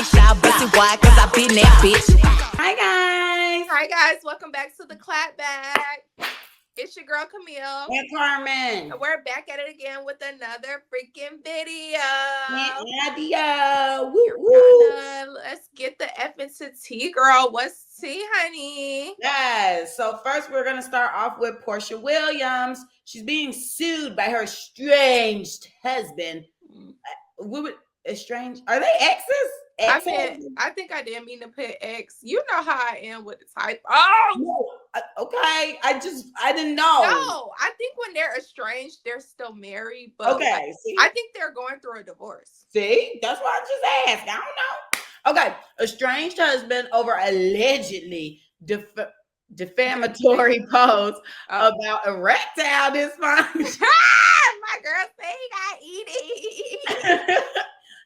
bitch. Y'all pussy wide, cause I been that bitch. Hi guys, welcome back to the Clapback. It's your girl Camille. And Carmen. And we're back at it again with another freaking video. Woo, woo. Let's get the F into T, girl. What's T, honey? Yes. So first we're going to start off with Portia Williams. She's being sued by her estranged husband. Estranged? Are they exes? I think I didn't mean to put X. You know how I am with the type. Oh! No, okay. I didn't know. No, I think when they're estranged, they're still married. But okay. See? I think they're going through a divorce. See? That's why I just asked. I don't know. Okay. Estranged husband over allegedly defamatory post about erectile dysfunction. My girl say he got eating.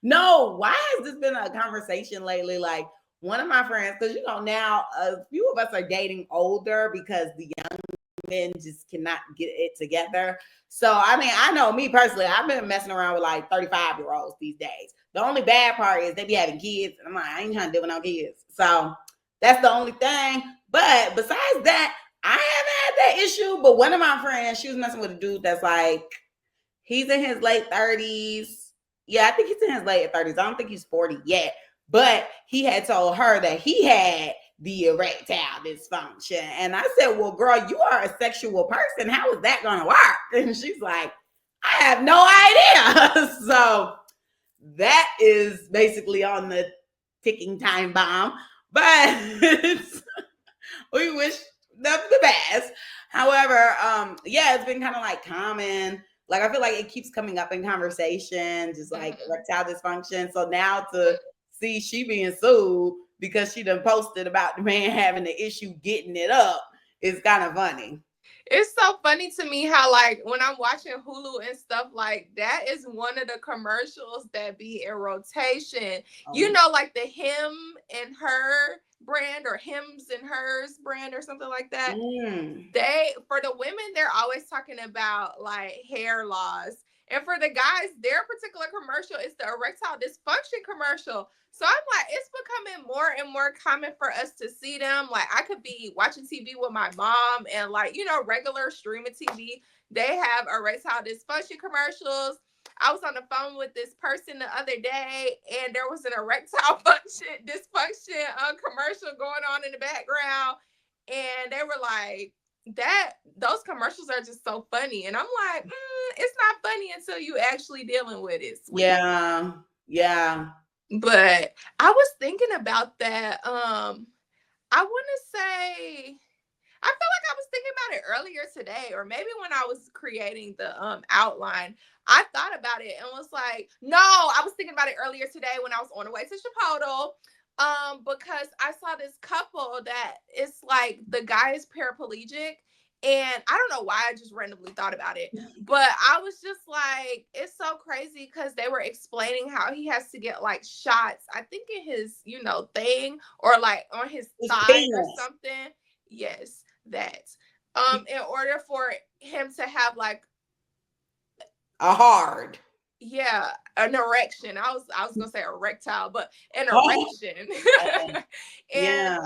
No, why has this been a conversation lately? Like one of my friends, because now a few of us are dating older because the young men just cannot get it together. So I mean, I know me personally, I've been messing around with like 35-year-olds these days. The only bad part is they be having kids, and I'm like, I ain't trying to deal with no kids. So that's the only thing. But besides that, I haven't had that issue. But one of my friends, she was messing with a dude that's like, he's in his late 30s. Yeah, I think he's in his late 30s. I don't think he's 40 yet. But he had told her that he had the erectile dysfunction. And I said, well, girl, you are a sexual person. How is that going to work? And she's like, I have no idea. So that is basically on the ticking time bomb. But we wish them the best. However, it's been kind of like common. Like, I feel like it keeps coming up in conversation, just like erectile dysfunction. So now to see she being sued because she done posted about the man having the issue getting it up is kind of funny. It's so funny to me how, like, when I'm watching Hulu and stuff, like, that is one of the commercials that be in rotation. You know, like the him and her brand or hims and hers brand or something like that. They, for the women, they're always talking about like hair loss, and for the guys, their particular commercial is the erectile dysfunction commercial. So I'm like, it's becoming more and more common for us to see them. Like, I could be watching TV with my mom and, like, regular streaming TV, they have erectile dysfunction commercials. I was on the phone with this person the other day, and there was an erectile dysfunction commercial going on in the background, and they were like, those commercials are just so funny. And I'm like, it's not funny until you actually dealing with it. Yeah. But I was thinking about that. I want to say, I feel like I was thinking about it earlier today, or maybe when I was creating the outline, I thought about it and was like, no, I was thinking about it earlier today when I was on the way to Chipotle, because I saw this couple that it's like the guy is paraplegic. And I don't know why I just randomly thought about it, but I was just like, it's so crazy because they were explaining how he has to get like shots, I think in his, thing, or like on his thigh or something. Yes, that. In order for him to have like a hard. Yeah, an erection. I was gonna say erectile, but an erection. And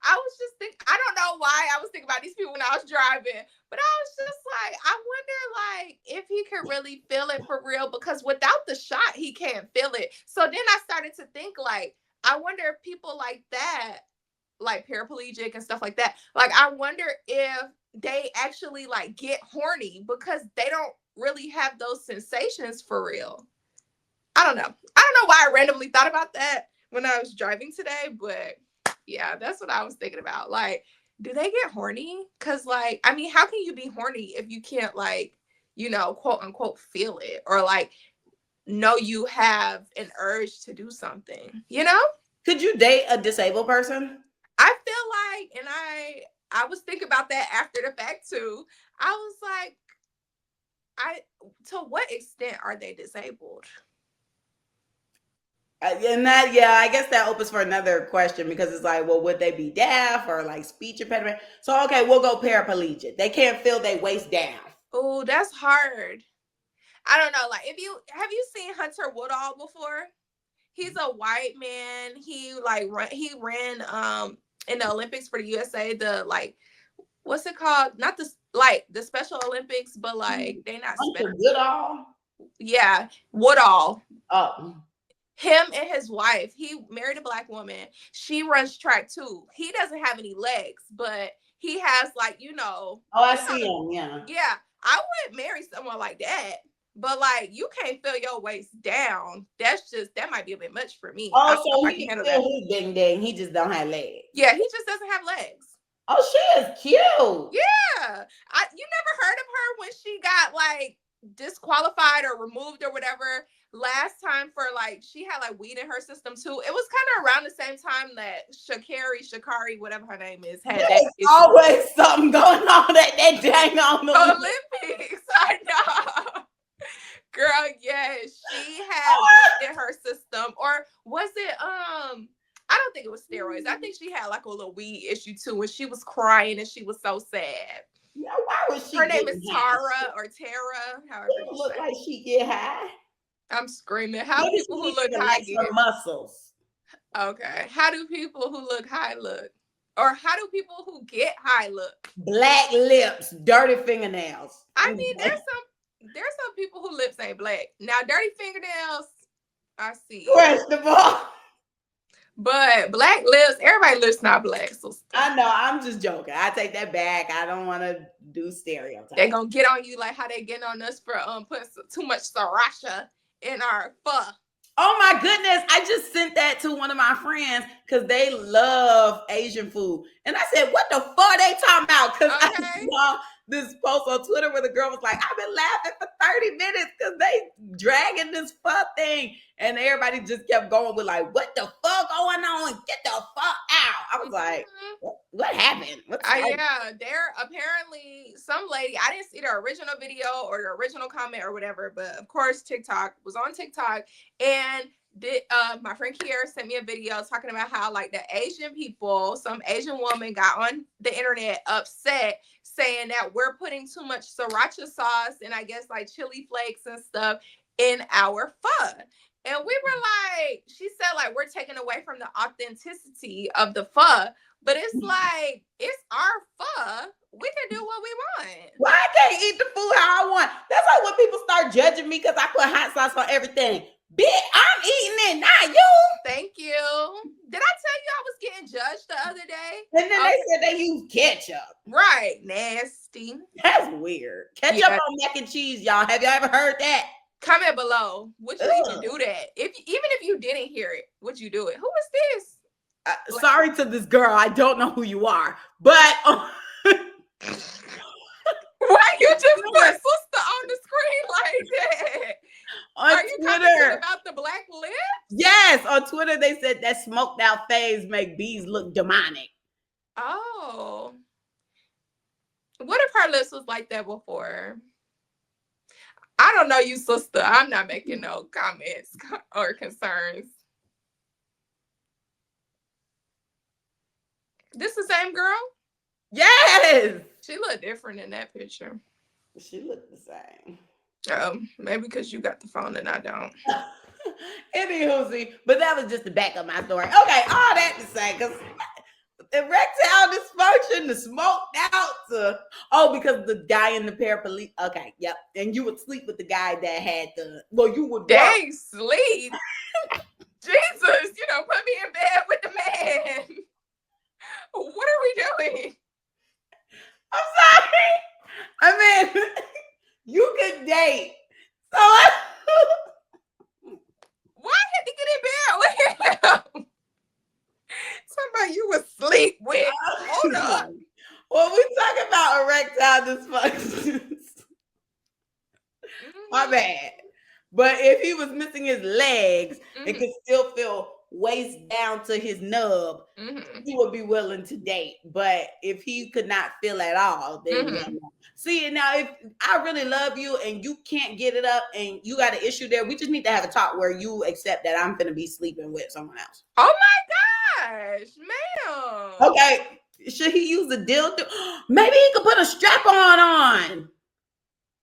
I was just thinking, I don't know why I was thinking about these people when I was driving, but I was just like, I wonder like if he could really feel it for real, because without the shot, he can't feel it. So then I started to think like, I wonder if people like that, like paraplegic and stuff like that, like I wonder if they actually like get horny because they don't really have those sensations for real. I don't know why I randomly thought about that when I was driving today, but yeah, that's what I was thinking about. Like, do they get horny? Because, like, I mean, how can you be horny if you can't, like, quote unquote, feel it, or like know you have an urge to do something, Could you date a disabled person? I feel like, and I was thinking about that after the fact too. I was like, to what extent are they disabled? And that, I guess that opens for another question, because it's like, well, would they be deaf or like speech impediment? So, okay, we'll go paraplegic. They can't feel their waist down. Oh, that's hard. I don't know. Like, have you seen Hunter Woodall before? He's a white man. He ran in the Olympics for the USA. The like, what's it called? Not the the Special Olympics, but like they not special. Goodall. Yeah, Woodall. Oh. Him and his wife. He married a black woman. She runs track too. He doesn't have any legs, but he has like, Oh, I see him. Yeah. Yeah, I wouldn't marry someone like that. But like, you can't feel your waist down. That might be a bit much for me. Oh, so he can still his ding ding. He just don't have legs. Yeah, he just doesn't have legs. Oh, she is cute. Yeah, you never heard of her when she got like disqualified or removed or whatever last time for like she had like weed in her system too. It was kind of around the same time that Shakari, whatever her name is, had There's always something going on at that dang on the Olympics. I know. Girl, yes, she had weed in her system. Or was it I don't think it was steroids. I think she had like a little weed issue too when she was crying and she was so sad. Yeah, why was she? Her name is Tara or Tara. However it look like she get high. I'm screaming. How do people who look high get muscles? Okay. How do people who look high look? Or how do people who get high look? Black lips, dirty fingernails. I mean, there's some people who lips ain't black. Now, dirty fingernails, I see. Questionable. But black lips, everybody's lips not black. So I know, I'm just joking. I take that back. I don't want to do stereotypes. They're gonna get on you like how they getting on us for putting too much sriracha in our pho. Oh my goodness. I just sent that to one of my friends because they love Asian food. And I said, what the fuck they talking about? Because I saw this post on Twitter where the girl was like, I've been laughing for 30 minutes because they dragging this fuck thing. And everybody just kept going with like, what the fuck going on? Get the fuck out. I was like, what happened? Yeah, there apparently some lady, I didn't see the original video or the original comment or whatever, but of course TikTok was on TikTok, and my friend Kiera sent me a video talking about how like the Asian people, some Asian woman got on the internet upset saying that we're putting too much sriracha sauce and I guess like chili flakes and stuff in our pho. And we were like, she said like we're taking away from the authenticity of the pho, but it's like it's our pho. We can do what we want. Why I can't eat the food how I want? That's like when people start judging me because I put hot sauce on everything. Bitch, I'm eating it, not you. Thank you. Did I tell you I was getting judged the other day? And then they said they use ketchup. Right, nasty. That's weird. Ketchup on mac and cheese, y'all. Have y'all ever heard that? Comment below. Would you even do that? Even if you didn't hear it, would you do it? Who is this? Sorry to this girl. I don't know who you are, but why you just put sister on the screen like that? Are you talking about the black lips? Yes, on Twitter they said that smoked out phase make bees look demonic. Oh, what if her lips was like that before? I don't know you, sister. I'm not making no comments or concerns. This the same girl? Yes. She looked different in that picture. She looked the same. Oh, maybe because you got the phone and I don't. Anywho, but that was just the back of my story. Okay, all that to say, because erectile dysfunction, the smoked out, because the guy in the paraplegic. Okay, yep. And you would sleep with the guy that had you would dang sleep. Jesus, put me in bed with the man. What are we doing? I'm sorry. I mean, you could date. So why I had to get in bed with him? Somebody you would sleep with. Hold on. Well, we talking about erectile dysfunctions. My bad. But if he was missing his legs and could still feel waist down to his nub, he would be willing to date. But if he could not feel at all, then see, now if I really love you and you can't get it up and you got an issue there, we just need to have a talk where you accept that I'm gonna be sleeping with someone else. Oh my gosh, ma'am. Okay, should he use a dildo? Maybe he could put a strap on.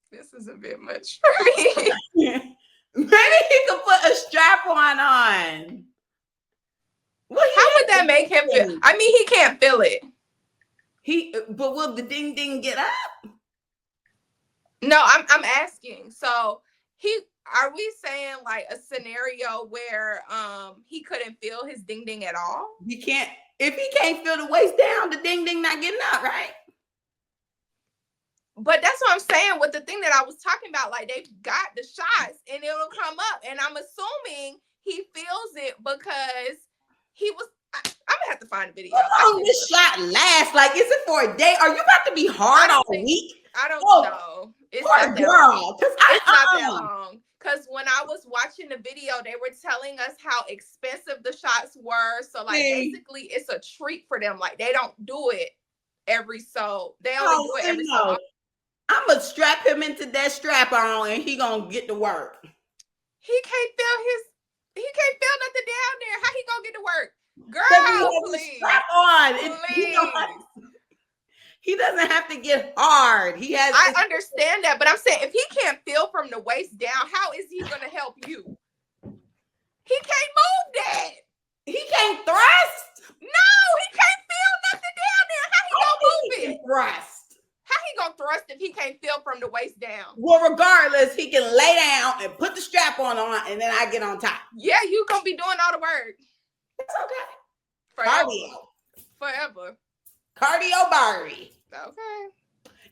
This is a bit much for me. Maybe he could put a strap-on on. Well, how would that make him feel? I mean, he can't feel it. But will the ding ding get up? No, I'm asking. So are we saying like a scenario where he couldn't feel his ding ding at all? He can't. If he can't feel the waist down, the ding ding not getting up, right? But that's what I'm saying with the thing that I was talking about. Like, they've got the shots and it'll come up. And I'm assuming he feels it because he was. I'm gonna have to find a video. How long this shot lasts? Like, is it for a day? Are you about to be hard all week? I don't know. It's not that long. It's not that long. Because when I was watching the video, they were telling us how expensive the shots were. So, like, basically, it's a treat for them. Like, they don't do it every so. They only do it every so often. I'm gonna strap him into that strap on, and he gonna get to work. He can't feel nothing down there. How he gonna get to work, girl? Please, strap on. He doesn't have to get hard. I understand that, but I'm saying if he can't feel from the waist down, how is he gonna help you? He can't move that. He can't thrust. No, he can't feel nothing down there. How he gonna move it? Thrust. How he gonna thrust if he can't feel from the waist down? Well, regardless, he can lay down and put the strap on, and then I get on top. Yeah, you gonna be doing all the work. It's okay. Forever. Cardio. Forever. Cardio Barry. Okay.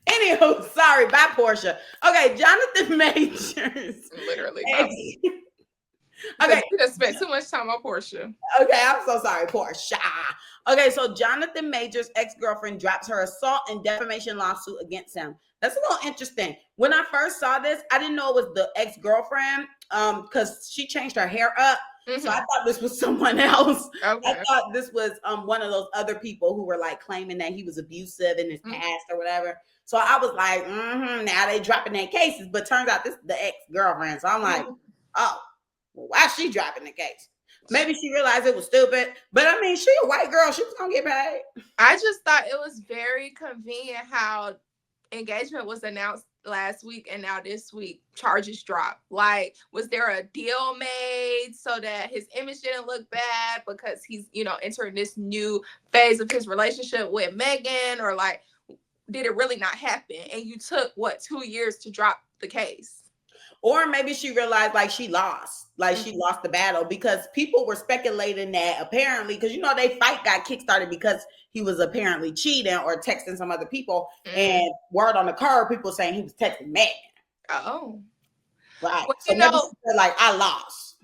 Anywho, sorry, bye, Portia. Okay, Jonathan Majors. Literally. Okay. You just spent too much time on Portia. Okay, I'm so sorry, Portia. Okay, so Jonathan Majors' ex-girlfriend drops her assault and defamation lawsuit against him. That's a little interesting. When I first saw this, I didn't know it was the ex-girlfriend because she changed her hair up. Mm-hmm. So I thought this was someone else. Okay. I thought this was one of those other people who were like claiming that he was abusive in his past or whatever. So I was like, now they dropping their cases, but turns out this is the ex-girlfriend. So I'm like, oh, well, why is she dropping the case? Maybe she realized it was stupid, but I mean, she a white girl. She was gonna get paid. I just thought it was very convenient how engagement was announced last week and now this week charges dropped. Like, was there a deal made so that his image didn't look bad because he's, entering this new phase of his relationship with Megan, or like, did it really not happen? And you took 2 years to drop the case? Or maybe she realized she lost the battle, because people were speculating that apparently, because they fight got kickstarted because he was apparently cheating or texting some other people, and word on the curb, people saying he was texting Megan. Oh, right. Well, so maybe she said, I lost.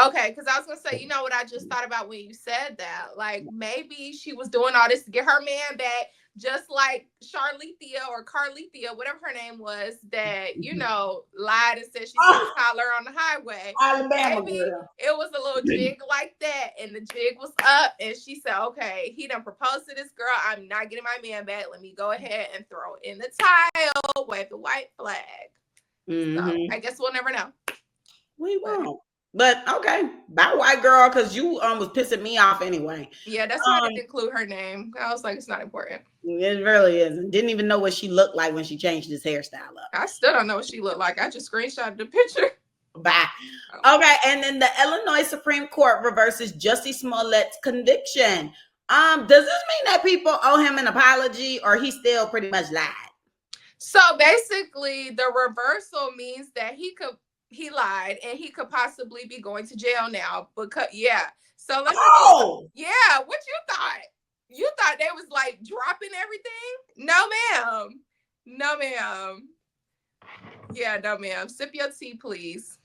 Okay, because I was gonna say, what I just thought about when you said that, like maybe she was doing all this to get her man back, just like Charlethea or Carlethea, whatever her name was, that lied and said she saw Tyler on the highway. Alabama maybe girl. It was a little jig like that, and the jig was up, and she said, "Okay, he done proposed to this girl. I'm not getting my man back. Let me go ahead and throw in the tile, wave the white flag." So I guess we'll never know. We won't. But okay, bye, white girl, because you was pissing me off anyway. Yeah, that's why I didn't include her name. I was like, it's not important. It really isn't. Didn't even know what she looked like when she changed his hairstyle up. I still don't know what she looked like. I just screenshotted the picture. Bye. Okay, and then the Illinois Supreme Court reverses Jussie Smollett's conviction. Does this mean that people owe him an apology, or he still pretty much lied? So basically, the reversal means that he lied and he could possibly be going to jail now because So let me what you thought? You thought they was like dropping everything? No, ma'am. No, ma'am. Yeah, no, ma'am. Sip your tea, please.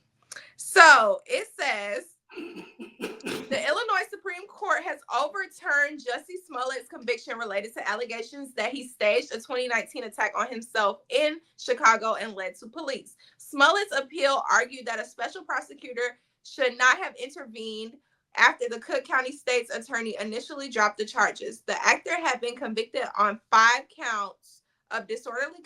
So it says the Illinois Supreme Court has overturned Jussie Smollett's conviction related to allegations that he staged a 2019 attack on himself in Chicago and led to police. Smollett's appeal argued that a special prosecutor should not have intervened after the Cook County State's attorney initially dropped the charges. The actor had been convicted on 5 counts of disorderly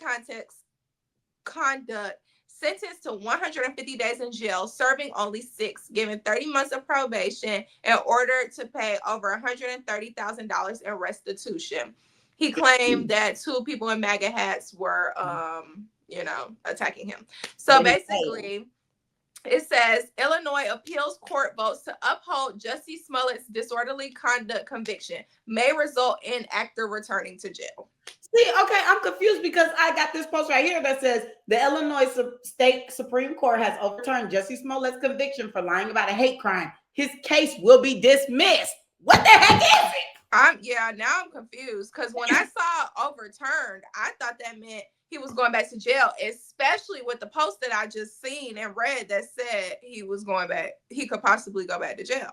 conduct, sentenced to 150 days in jail, serving only 6, given 30 months of probation, and ordered to pay over $130,000 in restitution. He claimed that 2 people in MAGA hats were, attacking him. So basically, It says Illinois appeals court votes to uphold Jussie Smollett's disorderly conduct conviction may result in actor returning to jail. See, okay, I'm confused because I got this post right here that says the Illinois State Supreme Court has overturned Jussie Smollett's conviction for lying about a hate crime. His case will be dismissed. What the heck is it? Now I'm confused because when I saw overturned, I thought that meant he was going back to jail, especially with the post that I just seen and read that said he was going back. He could possibly go back to jail.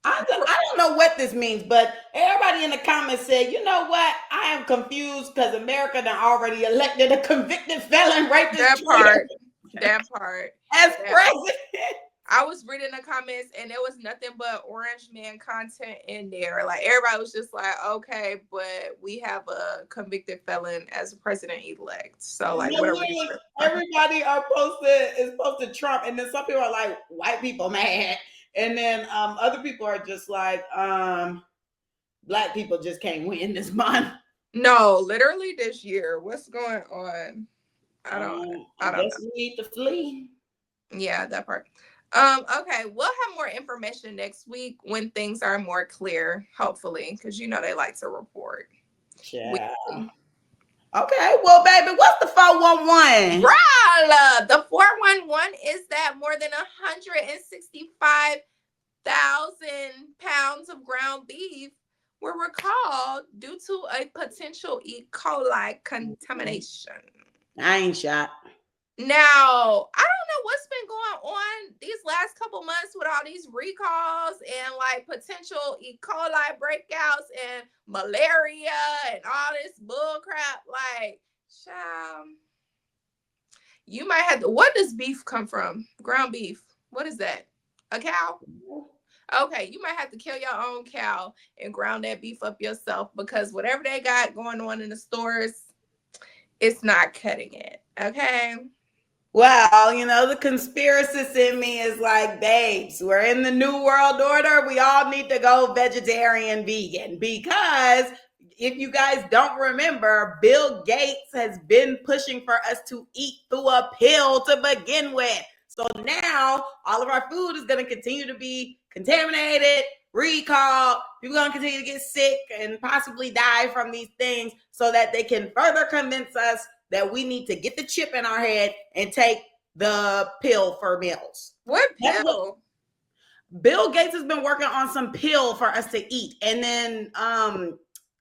I don't know what this means, but everybody in the comments said, you know what? I am confused because America done already elected a convicted felon rapist. That part. As president. I was reading the comments and there was nothing but Orange Man content in there. Like everybody was just like, okay, but we have a convicted felon as a president-elect. So like, everybody is posted Trump, and then some people are like, white people mad. And then other people are just like, black people just can't win this month. No, literally this year. What's going on? I don't know. We need to flee. Yeah, that part. Okay, we'll have more information next week when things are more clear, hopefully, because you know they like to report. Yeah. Okay, well, baby, what's the 411? Right, the 411 is that more than 165,000 pounds of ground beef were recalled due to a potential E. coli contamination. I ain't shot. Now, I don't know what's been going on these last couple months with all these recalls and like potential E. coli breakouts and malaria and all this bull crap. Like, child, you might have to, what does beef come from? Ground beef. What is that? A cow? Okay, you might have to kill your own cow and ground that beef up yourself because whatever they got going on in the stores, it's not cutting it. Okay. Well, you know, the conspiracist in me is like, babes, we're in the new world order. We all need to go vegetarian, vegan, because if you guys don't remember, Bill Gates has been pushing for us to eat through a pill to begin with. So now all of our food is going to continue to be contaminated, recalled. People are going to continue to get sick and possibly die from these things so that they can further convince us that we need to get the chip in our head and take the pill for meals. What pill? Bill Gates has been working on some pill for us to eat. And then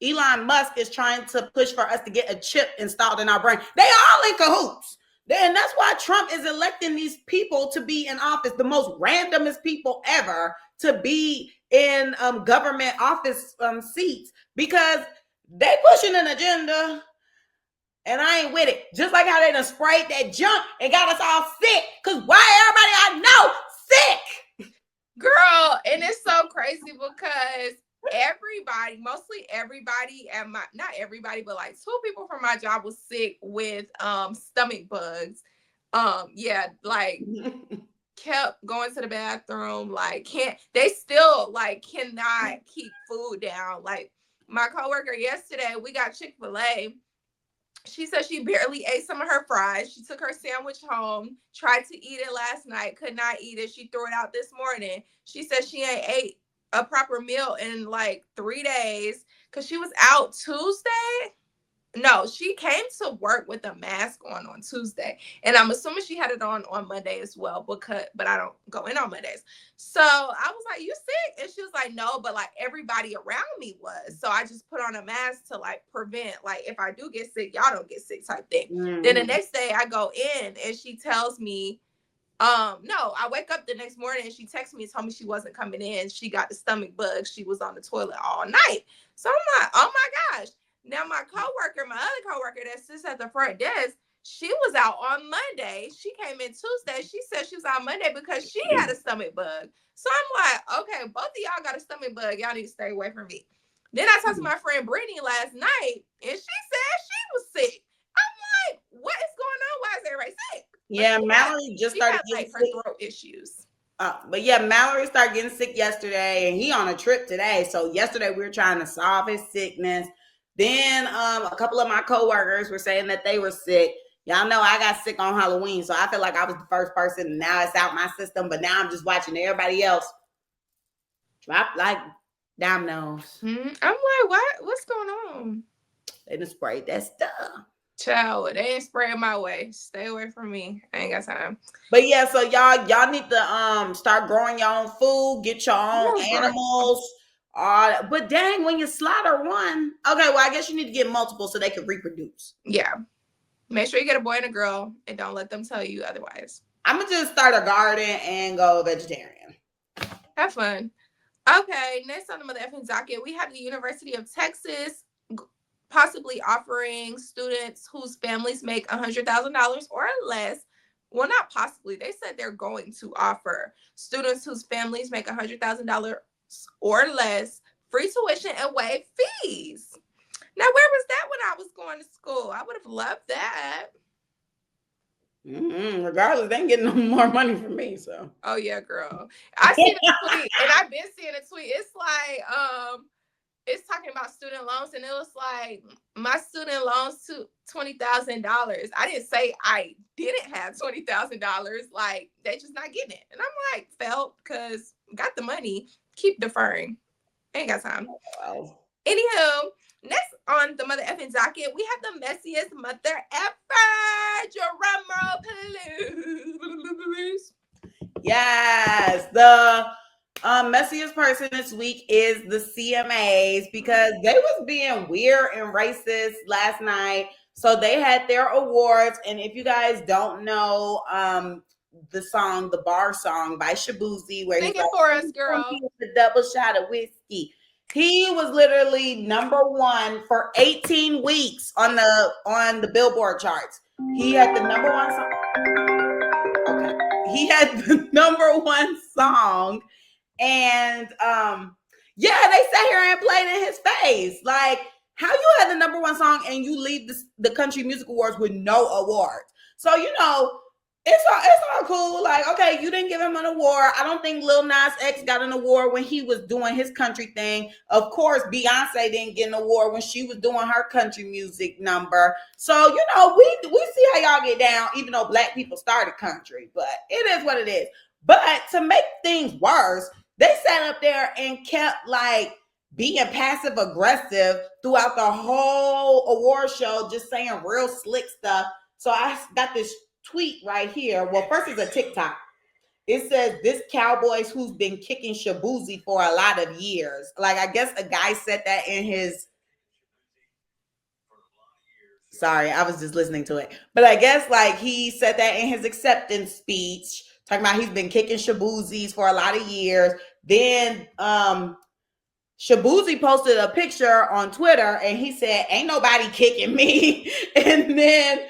Elon Musk is trying to push for us to get a chip installed in our brain. They all in cahoots. And that's why Trump is electing these people to be in office, the most randomest people ever to be in government office seats, because they pushing an agenda. And I ain't with it. Just like how they done sprayed that junk and got us all sick. Because why everybody I know sick? Girl, and it's so crazy because everybody, mostly everybody at my, not everybody, but like 2 people from my job was sick with stomach bugs. Yeah, like kept going to the bathroom, like they still like cannot keep food down. Like my coworker yesterday, we got Chick-fil-A. She said she barely ate some of her fries. She took her sandwich home, tried to eat it last night, could not eat it. She threw it out this morning. She said she ain't ate a proper meal in like 3 days because she was out Tuesday. No, she came to work with a mask on Tuesday. And I'm assuming she had it on Monday as well, but I don't go in on Mondays. So I was like, you sick? And she was like, no, but like everybody around me was. So I just put on a mask to like prevent, like if I do get sick, y'all don't get sick type thing. Then the next day I go in and she tells me, no, I wake up the next morning and she texted me and told me she wasn't coming in. She got the stomach bug. She was on the toilet all night. So I'm like, oh my gosh. Now, my other coworker that sits at the front desk, she was out on Monday. She came in Tuesday. She said she was out Monday because she had a stomach bug. So I'm like, okay, both of y'all got a stomach bug. Y'all need to stay away from me. Then I talked to my friend Brittany last night, and she said she was sick. I'm like, what is going on? Why is everybody sick? Yeah, Mallory just started getting her throat issues. But yeah, Mallory started getting sick yesterday, and he on a trip today. So yesterday we were trying to solve his sickness. Then a couple of my coworkers were saying that they were sick. Y'all know I got sick on Halloween, so I feel like I was the first person, and now it's out my system, but now I'm just watching everybody else drop like dominoes. I'm like, what? What's going on? They done sprayed that stuff. Child, they ain't spraying my way. Stay away from me. I ain't got time. But yeah, so y'all need to start growing your own food, get your own animals. But dang, when you slaughter one, okay, well, I guess you need to get multiple so they can reproduce. Yeah. Make sure you get a boy and a girl and don't let them tell you otherwise. I'm gonna just start a garden and go vegetarian. Have fun. Okay, next on the motherfucking docket, we have the University of Texas possibly offering students whose families make $100,000 or less. Well, not possibly. They said they're going to offer students whose families make $100,000 or less free tuition and waived fees. Now, where was that when I was going to school? I would have loved that. Regardless, they ain't getting no more money from me. So. Oh yeah, girl. I see the tweet, and I've been seeing the tweet. It's like, it's talking about student loans, and it was like my student loans to $20,000. I didn't say I didn't have $20,000. Like they just not getting it, and I'm like, felt because got the money, keep deferring. Ain't got time. Wow. Anywho, next on the mother effing docket, we have the messiest mother ever. Drum roll, please. Yes, the messiest person this week is the CMAs because they was being weird and racist last night. So they had their awards, and if you guys don't know, the song, the bar song by Shabuzi, where sing he's it for us, girl. The double shot of whiskey. He was literally #1 for 18 weeks on the Billboard charts. He had the #1 song. Okay. He had the #1 song. And yeah, they sat here and played in his face. Like, how you had the #1 song and you leave the Country Music Awards with no awards? So, you know, it's all cool. Like, okay, you didn't give him an award. I don't think Lil Nas X got an award when he was doing his country thing. Of course, Beyonce didn't get an award when she was doing her country music number. So, you know, we see how y'all get down, even though Black people started country. But it is what it is. But to make things worse, they sat up there and kept like being passive aggressive throughout the whole award show, just saying real slick stuff. So I got this tweet right here. Well, first it's a TikTok. It says, this Cowboys who's been kicking Shabuzi for a lot of years. Like, I guess a guy said that in his... Sorry, I was just listening to it. But I guess like he said that in his acceptance speech, talking about he's been kicking Shabuzis for a lot of years. Then Shabuzi posted a picture on Twitter and he said, ain't nobody kicking me. And then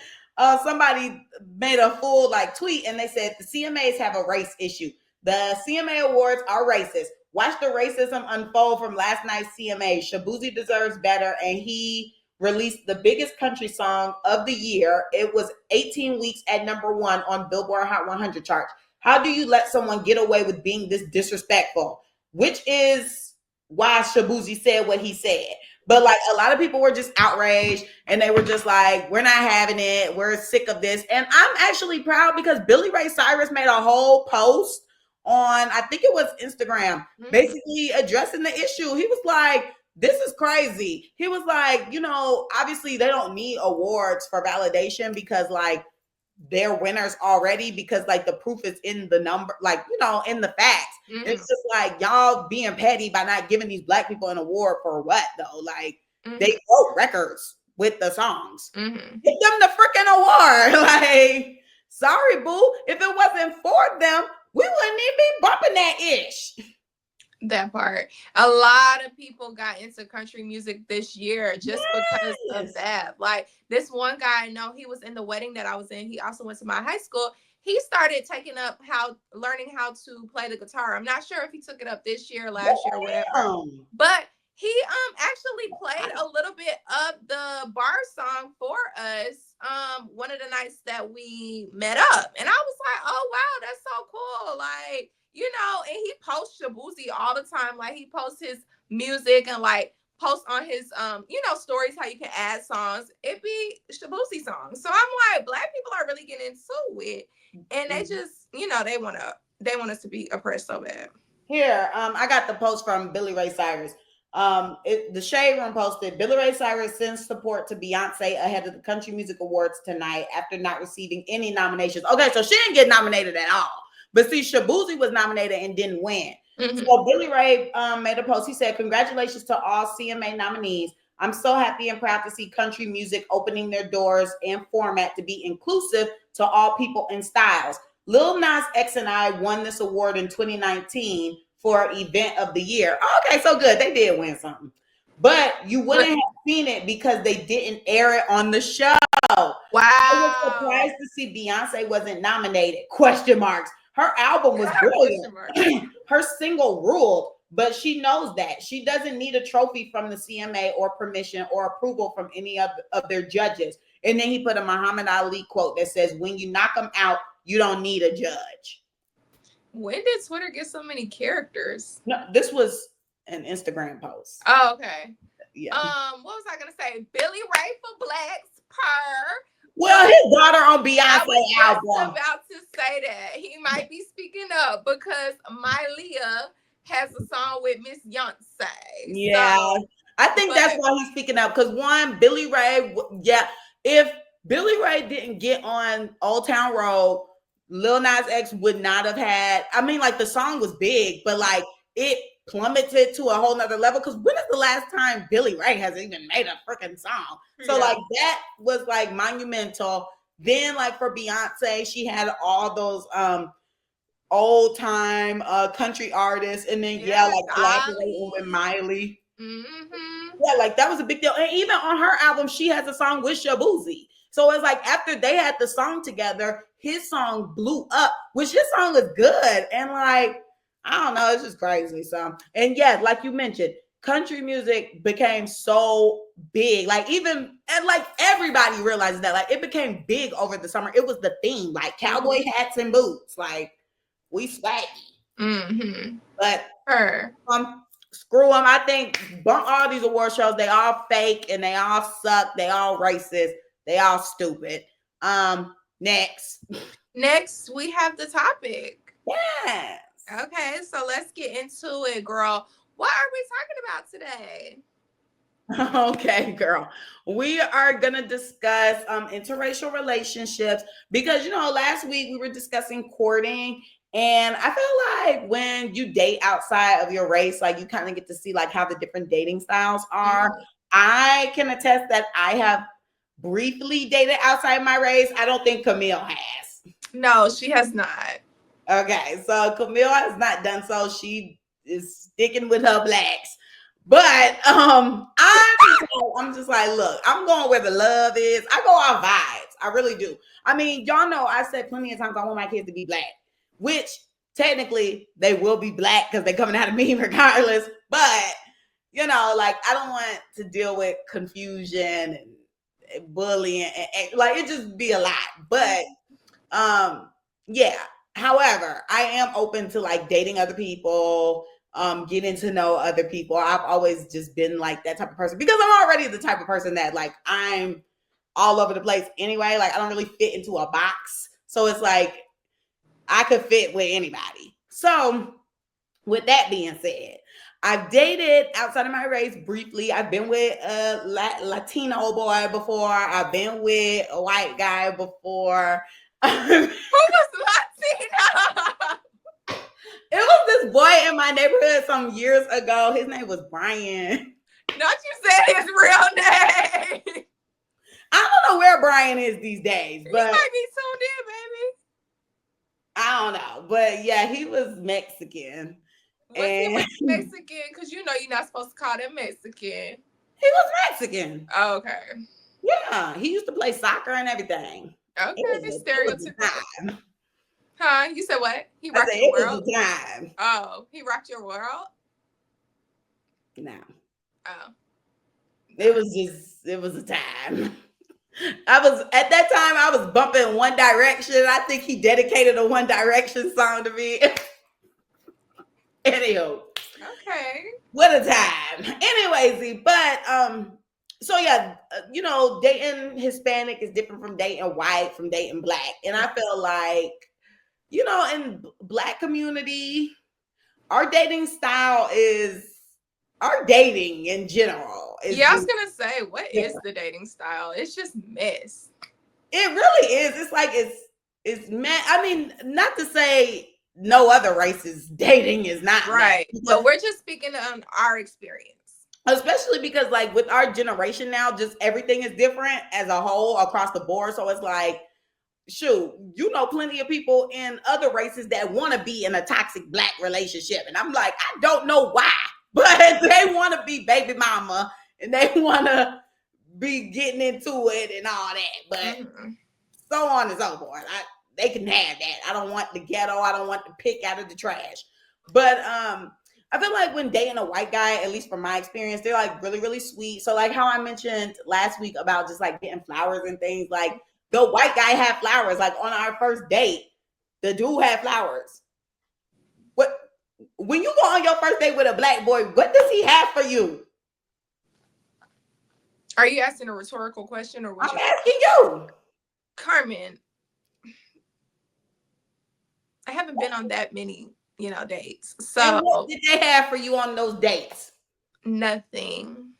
somebody made a full like tweet and they said the CMAs have a race issue. The CMA awards are racist. Watch the racism unfold from last night's CMA. Shabuzi deserves better, and he released the biggest country song of the year. It was 18 weeks at #1 on Billboard Hot 100 charts. How do you let someone get away with being this disrespectful? Which is why Shabuzi said what he said. But like a lot of people were just outraged and they were just like, we're not having it. We're sick of this. And I'm actually proud because Billy Ray Cyrus made a whole post on, I think it was Instagram, basically addressing the issue. He was like, this is crazy. He was like, you know, obviously they don't need awards for validation because like they're winners already because like the proof is in the number, like, you know, in the facts. It's just like y'all being petty by not giving these Black people an award for what though? Like they broke records with the songs. Give them the freaking award. Like, sorry, boo. If it wasn't for them, we wouldn't even be bumping that ish. That part. A lot of people got into country music this year just because of that. Like this one guy I know, he was in the wedding that I was in. He also went to my high school. He started taking up learning how to play the guitar. I'm not sure if he took it up this year, last year, whatever. But he actually played a little bit of the bar song for us one of the nights that we met up. And I was like, oh wow, that's so cool. Like, you know, and he posts Shabuzi all the time. Like he posts his music and like post on his stories how you can add songs. It be Shabuzi songs. So I'm like, Black people are really getting into it, and they just they want us to be oppressed so bad. Here, I got the post from Billy Ray Cyrus. The Shade Room posted, Billy Ray Cyrus sends support to Beyonce ahead of the Country Music Awards tonight after not receiving any nominations. Okay, so she didn't get nominated at all. But see, Shabuzi was nominated and didn't win. Mm-hmm. So Billy Ray made a post. He said, congratulations to all CMA nominees. I'm so happy and proud to see country music opening their doors and format to be inclusive to all people and styles. Lil Nas X and I won this award in 2019 for Event of the Year. Okay, so good. They did win something. But you wouldn't have seen it because they didn't air it on the show. Wow. I was surprised to see Beyonce wasn't nominated. Question marks. Her album was brilliant. Her single ruled, but she knows that. She doesn't need a trophy from the CMA or permission or approval from any of their judges. And then he put a Muhammad Ali quote that says, when you knock them out, you don't need a judge. When did Twitter get so many characters? No, this was an Instagram post. Oh, okay. Yeah. What was I gonna say? Billy Ray for Blacks per. Well, his daughter on Beyonce I was just about to say that. He might be speaking up because Mylea has a song with Miss Beyonce. Yeah. So, I think that's why he's speaking up. Because one, Billy Ray, if Billy Ray didn't get on Old Town Road, Lil Nas X would not have had, I mean, like the song was big, but like it plummeted to a whole nother level. Because when is the last time Billy Ray has even made a freaking song? So like that was like monumental. Then like for Beyonce, she had all those old time country artists, and then like collaborating with Miley. Mm-hmm. Yeah, like that was a big deal. And even on her album, she has a song with Shabuzi. So it's like after they had the song together, his song blew up, which his song is good. And like, I don't know, it's just crazy. So, and yeah, like you mentioned, country music became so big. Like even, and like everybody realizes that, like it became big over the summer. It was the theme, like cowboy hats and boots. Like we swaggy. Mm-hmm. But screw them. I think all these award shows, they all fake and they all suck. They all racist. They all stupid. Next we have the topic. Yes. Okay, so let's get into it, girl. What are we talking about today? Okay, girl. We are gonna discuss interracial relationships because last week we were discussing courting, and I feel like when you date outside of your race, like you kind of get to see like how the different dating styles are. Mm-hmm. I can attest that I have briefly dated outside my race. I don't think Camille has. No, she has not. Okay, so Camille has not done so. She is sticking with her blacks. But I'm just like, look, I'm going where the love is. I go off vibes. I really do. I mean, y'all know I said plenty of times I want my kids to be black, which technically they will be black because they're coming out of me regardless. But, like I don't want to deal with confusion and bullying and like it just be a lot. But however, I am open to like dating other people, getting to know other people. I've always just been like that type of person because I'm already the type of person that like I'm all over the place anyway. Like I don't really fit into a box, so it's like I could fit with anybody. So with that being said, I've dated outside of my race briefly. I've been with a Latino boy before. I've been with a white guy before. Who was Latino? It was this boy in my neighborhood some years ago. His name was Brian. Not you said his real name. I don't know where Brian is these days, but he might be tuned in, baby. I don't know, but yeah, he was Mexican. Was he Mexican? Because you're not supposed to call them Mexican. He was Mexican. Oh, okay. Yeah, he used to play soccer and everything. Okay, stereotypical. Huh? You said what? He rocked your world? It was a time. Oh, he rocked your world? No. Oh. It was a time. At that time, I was bumping One Direction. I think he dedicated a One Direction song to me. Anywho, Okay. What a time. Anyways, but so yeah, dating Hispanic is different from dating white, from dating black. And I feel like, in black community, our dating style is our dating in general is Yeah, I was just gonna say, what is different. the dating style? It's just mess. It really is. It's like it's man. I mean, not to say no other races dating is not that, Right. But we're just speaking on our experience. especially because like with our generation now, just everything is different as a whole across the board. So it's like, shoot, plenty of people in other races that want to be in a toxic black relationship, and I'm like, I don't know why, but they want to be baby mama and they want to be getting into it and all that, but so on and so forth. They can have that. I don't want the ghetto. I don't want the pick out of the trash. But I feel like when dating a white guy, at least from my experience, they're like really, really sweet. So like how I mentioned last week about just like getting flowers and things, like the white guy had flowers. Like on our first date, the dude had flowers. What when you go on your first date with a black boy, what does he have for you? Are you asking a rhetorical question or what? I'm asking you. Carmen, I haven't been on that many, dates. So and what did they have for you on those dates? Nothing.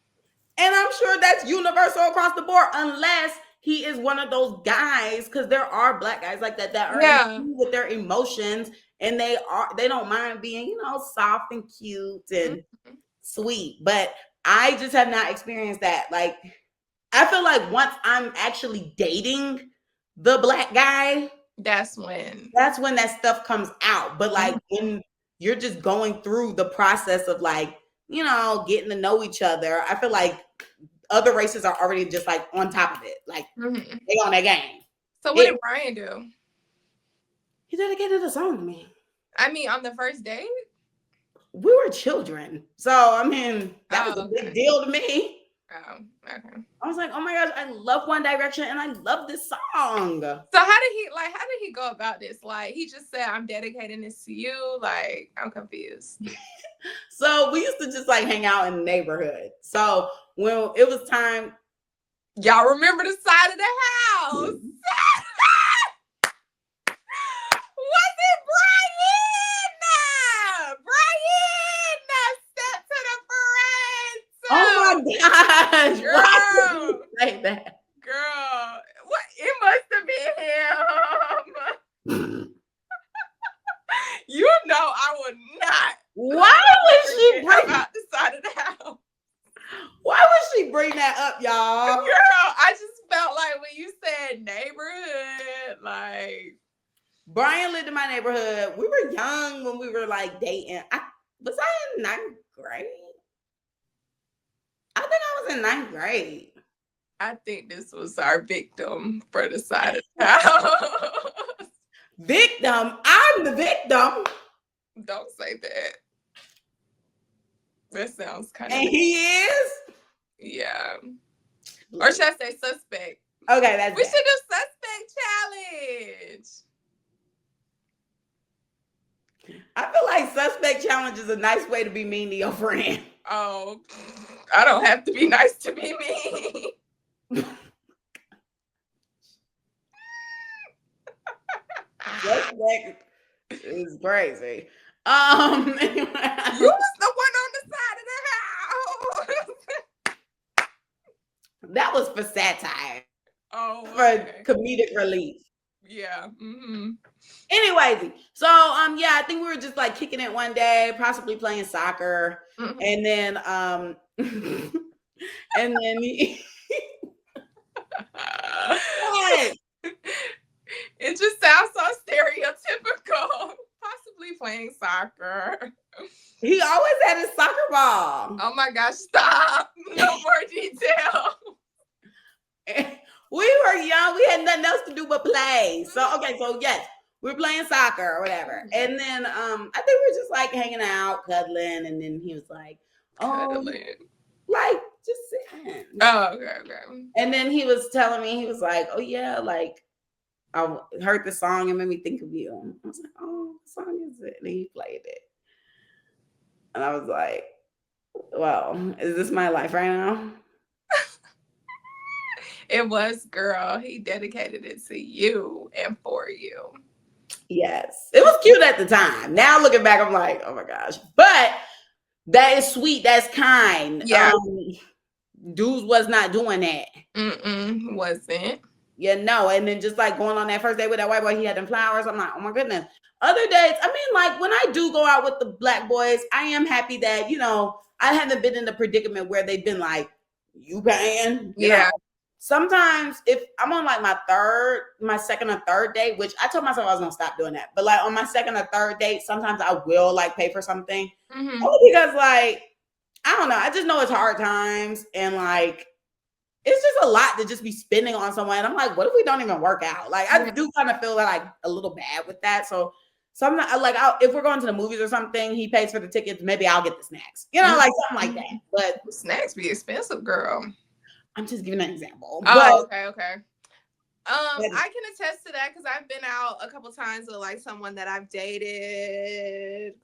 And I'm sure that's universal across the board, unless he is one of those guys, because there are black guys like that are in tune with their emotions, and they don't mind being, soft and cute and sweet. But I just have not experienced that. Like, I feel like once I'm actually dating the black guy, that's when that stuff comes out. But like when you're just going through the process of like, getting to know each other, I feel like other races are already just like on top of it. Like they on their game. So what did Brian do? He dedicated a song to me. I mean, on the first date? We were children. So I mean, that was a big deal to me. Oh, okay. I was like, oh my gosh, I love One Direction and I love this song. So how did he go about this? Like he just said, I'm dedicating this to you. Like, I'm confused. So we used to just like hang out in the neighborhood. So when it was time, y'all remember the side of the house. Was it Brian? Brian, step to the front. Oh my gosh. Girl. Why did you say that? Girl. What? It must have been him. I would not. Why would she bring out the side of the house? Why would she bring that up, y'all? Girl, I just felt like when you said neighborhood, like Brian lived in my neighborhood. We were young when we were like dating. Was I in 9th grade? I think I was in 9th grade. I think this was our victim for the side of the house. Victim? I'm the victim. Don't say that. That sounds kind of. And he is? Yeah. Or should I say suspect? Okay, that's we should do suspect challenge. I feel like suspect challenge is a nice way to be mean to your friend. Oh, I don't have to be nice to be mean. Suspect is crazy. Anyway. You was the one on the side of the house. That was for satire. Oh, okay. For comedic relief. Yeah. Mm-hmm. Anyways, so yeah, I think we were just like kicking it one day, possibly playing soccer, and then and then it just sounds so stereotypical. Possibly playing soccer. He always had his soccer ball. Oh my gosh, stop. No more detail. We were young. We had nothing else to do but play. So, okay, so yes, we're playing soccer or whatever. And then I think we were just like hanging out, cuddling. And then he was like, cuddling. Like, just sitting. Oh, okay. And then he was telling me, he was like, oh yeah, like, I heard the song and made me think of you. I was like, oh, what song is it? And he played it. And I was like, well, is this my life right now? It was, girl. He dedicated it to you and for you. Yes. It was cute at the time. Now looking back, I'm like, oh my gosh. But that is sweet. That's kind. Yeah. Dudes was not doing that. Wasn't. Yeah, no. And then just like going on that first date with that white boy, he had them flowers. I'm like, oh my goodness. Other dates, I mean, like when I do go out with the black boys, I am happy that, you know, I haven't been in the predicament where they've been like, you paying? You know? Sometimes if I'm on like my second or third date, which I told myself I was gonna stop doing that, but like on my second or third date, sometimes I will like pay for something. Only because like, I don't know, I just know it's hard times and like it's just a lot to just be spending on someone. And I'm like, what if we don't even work out? Like I do kind of feel like a little bad with that. So sometimes like if we're going to the movies or something, he pays for the tickets, maybe I'll get the snacks. You know, like something like that. But snacks be expensive, girl. I'm just giving an example. Oh, but, okay. I can attest to that because I've been out a couple times with like someone that I've dated,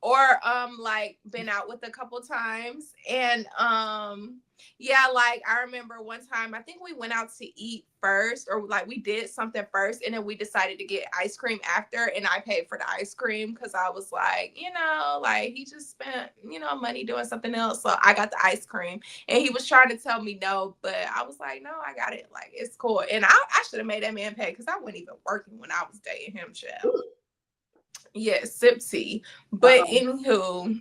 or like been out with a couple times. And yeah, like I remember one time, I think we went out to eat first, or like we did something first, and then we decided to get ice cream after, and I paid for the ice cream because I was like, you know, like he just spent, you know, money doing something else. So I got the ice cream, and he was trying to tell me no, but I was like, no, I got it. Like, it's cool. And I should have made that man pay because I wasn't even working when I was dating him, child. Yeah, sip tea. But anywho,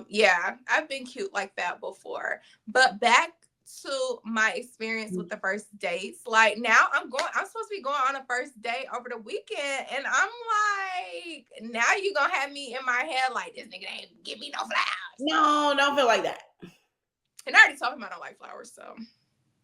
yeah, I've been cute like that before. But back to my experience with the first dates. Like now I'm supposed to be going on a first date over the weekend, and I'm like, now you gonna have me in my head like this nigga ain't give me no flowers. No, don't feel like that. And I already told him I don't like flowers, so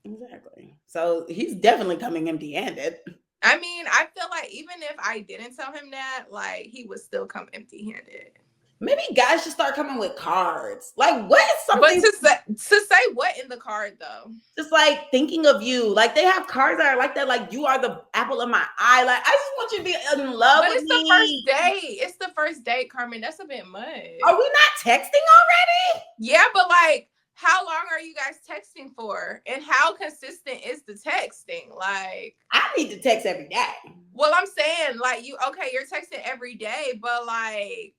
exactly. So he's definitely coming empty-handed. I mean, I feel like even if I didn't tell him that, like he would still come empty-handed. Maybe guys should start coming with cards. Like, what is something? But to say what in the card though? Just like thinking of you. Like they have cards that are like that. Like you are the apple of my eye. Like I just want you to be in love with me. But it's the first date. It's the first date, Carmen. That's a bit much. Are we not texting already? Yeah, but like, how long are you guys texting for? And how consistent is the texting? Like, I need to text every day. Well, I'm saying like you're texting every day, but like,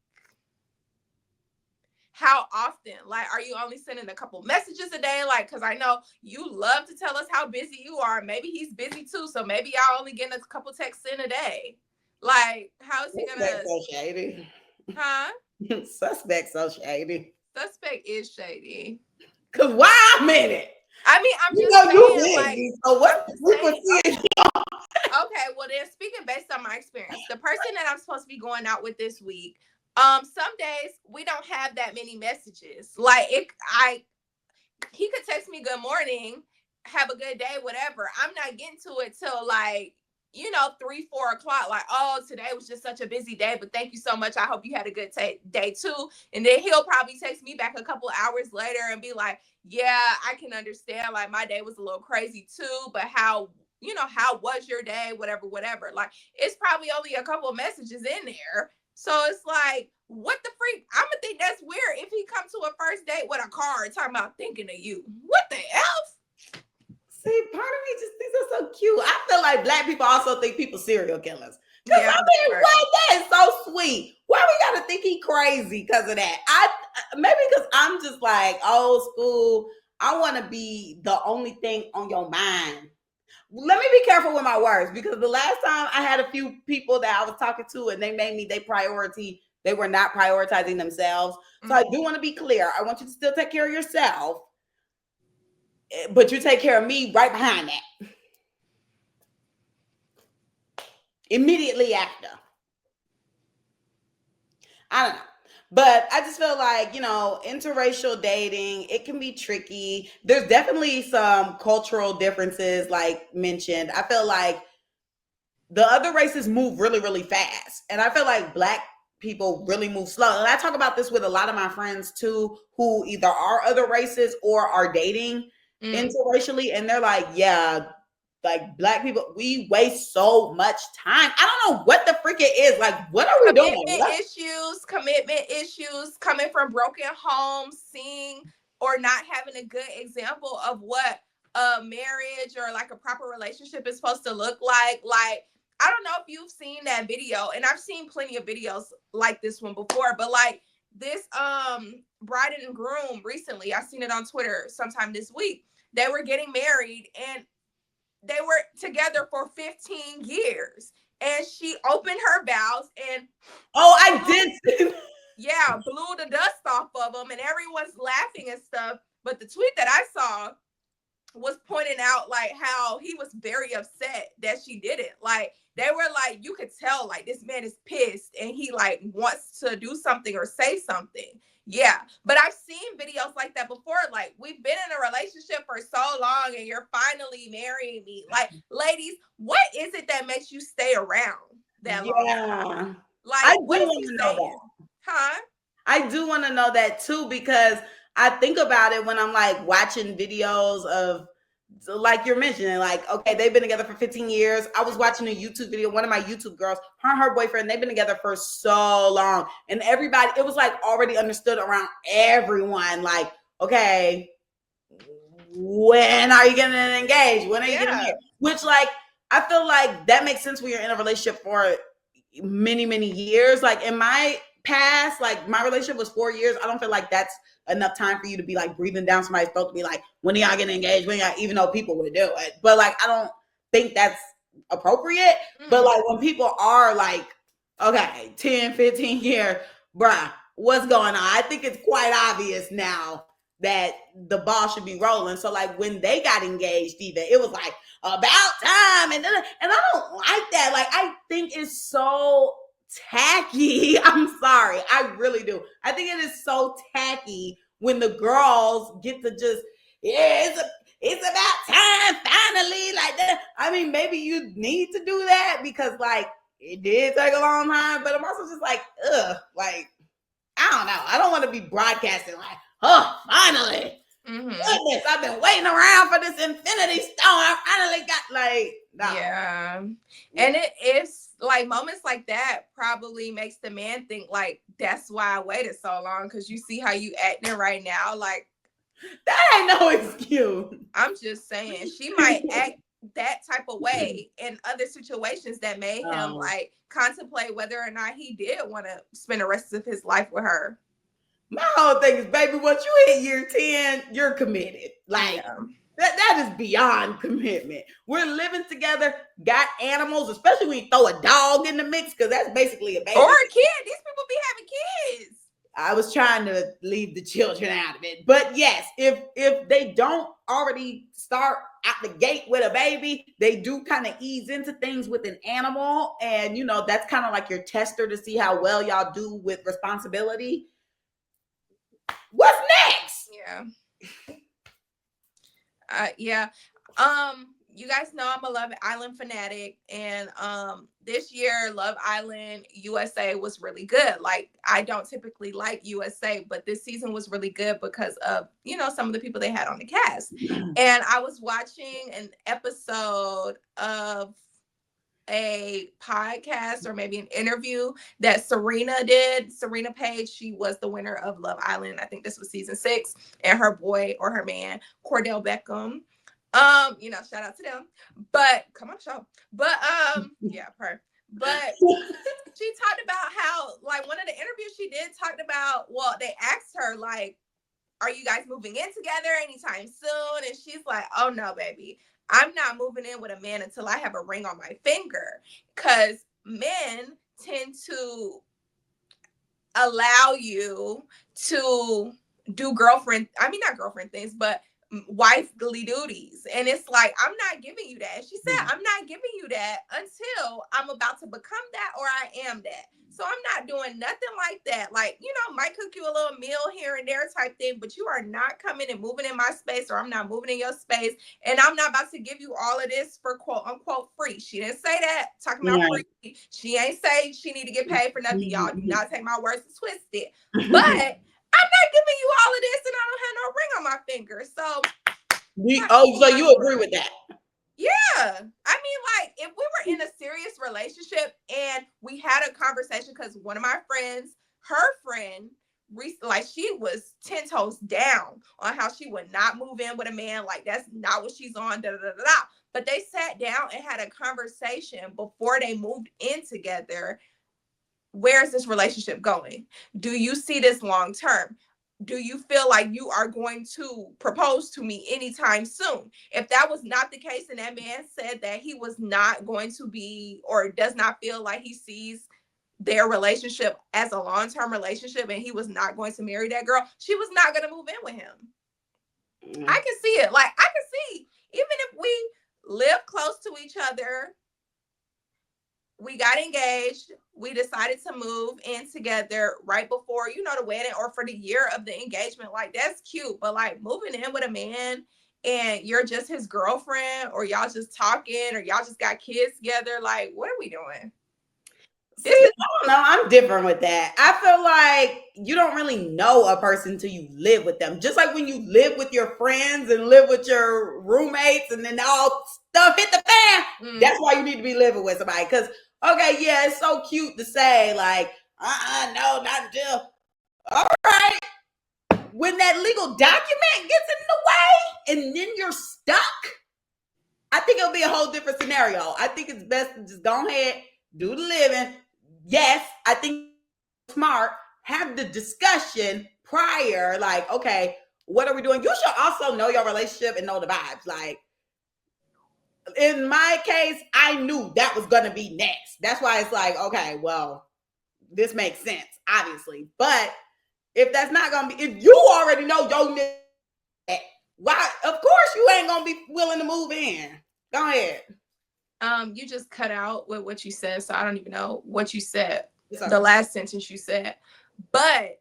how often? Like, are you only sending a couple messages a day? Like, because I know you love to tell us how busy you are. Maybe he's busy too. So maybe y'all only getting a couple texts in a day. Like, how is he gonna? So shady. Huh? Suspect so shady. Suspect is shady. Cause why a minute? I mean, I'm just saying, like, so what? Okay, well then, speaking based on my experience, the person that I'm supposed to be going out with this week, some days we don't have that many messages. Like he could text me good morning, have a good day, whatever. I'm not getting to it till like, 3-4 o'clock. Like, oh, today was just such a busy day, but thank you so much. I hope you had a good day too. And then he'll probably text me back a couple of hours later and be like, yeah, I can understand. Like my day was a little crazy too, but how was your day? Whatever. Like it's probably only a couple of messages in there. So it's like, what the freak? I'm gonna think that's weird if he comes to a first date with a card talking about thinking of you. What the else? See, part of me just thinks that's so cute. I feel like black people also think people serial killers. Yeah, I mean, what? That is so sweet. Why we gotta think he crazy because of that? Maybe because I'm just like old school. I want to be the only thing on your mind. Let me be careful with my words because the last time I had a few people that I was talking to and they made me their priority. They were not prioritizing themselves. So I do want to be clear. I want you to still take care of yourself, but you take care of me right behind that. Immediately after. I don't know. But I just feel like, interracial dating, it can be tricky. There's definitely some cultural differences, like mentioned. I feel like the other races move really, really fast. And I feel like black people really move slow. And I talk about this with a lot of my friends too, who either are other races or are dating interracially. And they're like, yeah, like Black people, we waste so much time. I don't know what the freak it is. Like, what are we doing? Commitment issues coming from broken homes, seeing or not having a good example of what a marriage or like a proper relationship is supposed to look like. Like, I don't know if you've seen that video, and I've seen plenty of videos like this one before, but like this bride and groom recently, I seen it on Twitter sometime this week. They were getting married and they were together for 15 years. And she opened her vows and I did see. Yeah, blew the dust off of them, and everyone's laughing and stuff. But the tweet that I saw was pointing out like how he was very upset that she did it. Like, they were like, you could tell like this man is pissed and he like wants to do something or say something. Yeah, but I've seen videos like that before. Like, we've been in a relationship for so long and you're finally marrying me. Like, ladies, what is it that makes you stay around that long? Like, I do what is want he to know saying? Huh? I do want to know that too, because I think about it when I'm like watching videos of, like you're mentioning, like, okay, they've been together for 15 years. I was watching a YouTube video, one of my YouTube girls, her and her boyfriend, they've been together for so long. And everybody, it was like already understood around everyone, like, okay, when are you getting engaged? When are you getting married? Which, like, I feel like that makes sense when you're in a relationship for many, many years. Like, in my past, like, my relationship was 4 years. I don't feel like that's enough time for you to be like breathing down somebody's throat to be like, when are y'all getting engaged? When y'all, even though people would do it. But like, I don't think that's appropriate. But like, when people are like, okay, 10, 15 years, bruh, what's going on? I think it's quite obvious now that the ball should be rolling. So like, when they got engaged, even, it was like about time. And I don't like that. Like, I think it's so tacky. I'm sorry. I really do. I think it is so tacky when the girls get to just, it's about time finally, like that. I mean, maybe you need to do that because like it did take a long time, but I'm also just like, like, I don't know. I don't want to be broadcasting like, oh, finally. Goodness, I've been waiting around for this infinity stone. I finally got like, no. Yeah. And it is like moments like that probably makes the man think like, that's why I waited so long, because you see how you acting right now. Like, that ain't no excuse. I'm just saying, she might act that type of way in other situations that made him like contemplate whether or not he did want to spend the rest of his life with her. My whole thing is, baby, once you hit year 10, you're committed. Like, that is beyond commitment. We're living together, got animals, especially when you throw a dog in the mix, because that's basically a baby. Or a kid. These people be having kids. I was trying to leave the children out of it. But yes, if they don't already start out the gate with a baby, they do kind of ease into things with an animal. And, you know, that's kind of like your tester to see how well y'all do with responsibility. What's next? Yeah. You guys know I'm a Love Island fanatic, and this year Love Island USA was really good. Like, I don't typically like USA, but this season was really good because of, you know, some of the people they had on the cast. And I was watching an episode of a podcast or maybe an interview that Serena did. Serena Page, she was the winner of Love Island. I think this was season 6, and her boy or her man, Cordell Beckham. You know, shout out to them. But come on, show. But yeah, but she talked about how, like, one of the interviews she did talked about, well, they asked her, like, are you guys moving in together anytime soon? And she's like, oh no, baby. I'm not moving in with a man until I have a ring on my finger, because men tend to allow you to do not girlfriend things, but wifely duties. And it's like, I'm not giving you that. She said, I'm not giving you that until I'm about to become that or I am that. So I'm not doing nothing like that. Like, you know, might cook you a little meal here and there type thing, but you are not coming and moving in my space, or I'm not moving in your space. And I'm not about to give you all of this for quote unquote free. She didn't say that. Talking about free. She ain't say she need to get paid for nothing. Y'all do not take my words and twist it. But I'm not giving you all of this and I don't have no ring on my finger. So so you agree with that? Yeah, Yeah. I mean, like, if we were in a serious relationship and we had a conversation, because one of my friends, her friend, like, she was 10 toes down on how she would not move in with a man. Like, that's not what she's on, da da da da. But they sat down and had a conversation before they moved in together. Where's this relationship going? Do you see this long term? Do you feel like you are going to propose to me anytime soon? If that was not the case, and that man said that he was not going to be, or does not feel like he sees their relationship as a long-term relationship, and he was not going to marry that girl, she was not going to move in with him. I can see it. Like, I can see, even if we live close to each other, we got engaged, we decided to move in together right before, you know, the wedding, or for the year of the engagement. Like, that's cute. But like, moving in with a man and you're just his girlfriend, or y'all just talking, or y'all just got kids together, like, what are we doing? See, I don't know. I'm different with that. I feel like you don't really know a person till you live with them. Just like when you live with your friends and live with your roommates, and then all stuff hit the fan. That's why you need to be living with somebody. Because, okay, yeah, it's so cute to say, like, no, not until. All right. When that legal document gets in the way and then you're stuck, I think it'll be a whole different scenario. I think it's best to just go ahead, do the living. Yes, I think smart. Have the discussion prior, like, okay, what are we doing? You should also know your relationship and know the vibes. Like, in my case, I knew that was going to be next. That's why it's like, okay, well, this makes sense, obviously. But if that's not going to be, if you already know your nigga, why? Of course, you ain't going to be willing to move in. Go ahead. You just cut out with what you said, so I don't even know what you said. Sorry. The last sentence you said. But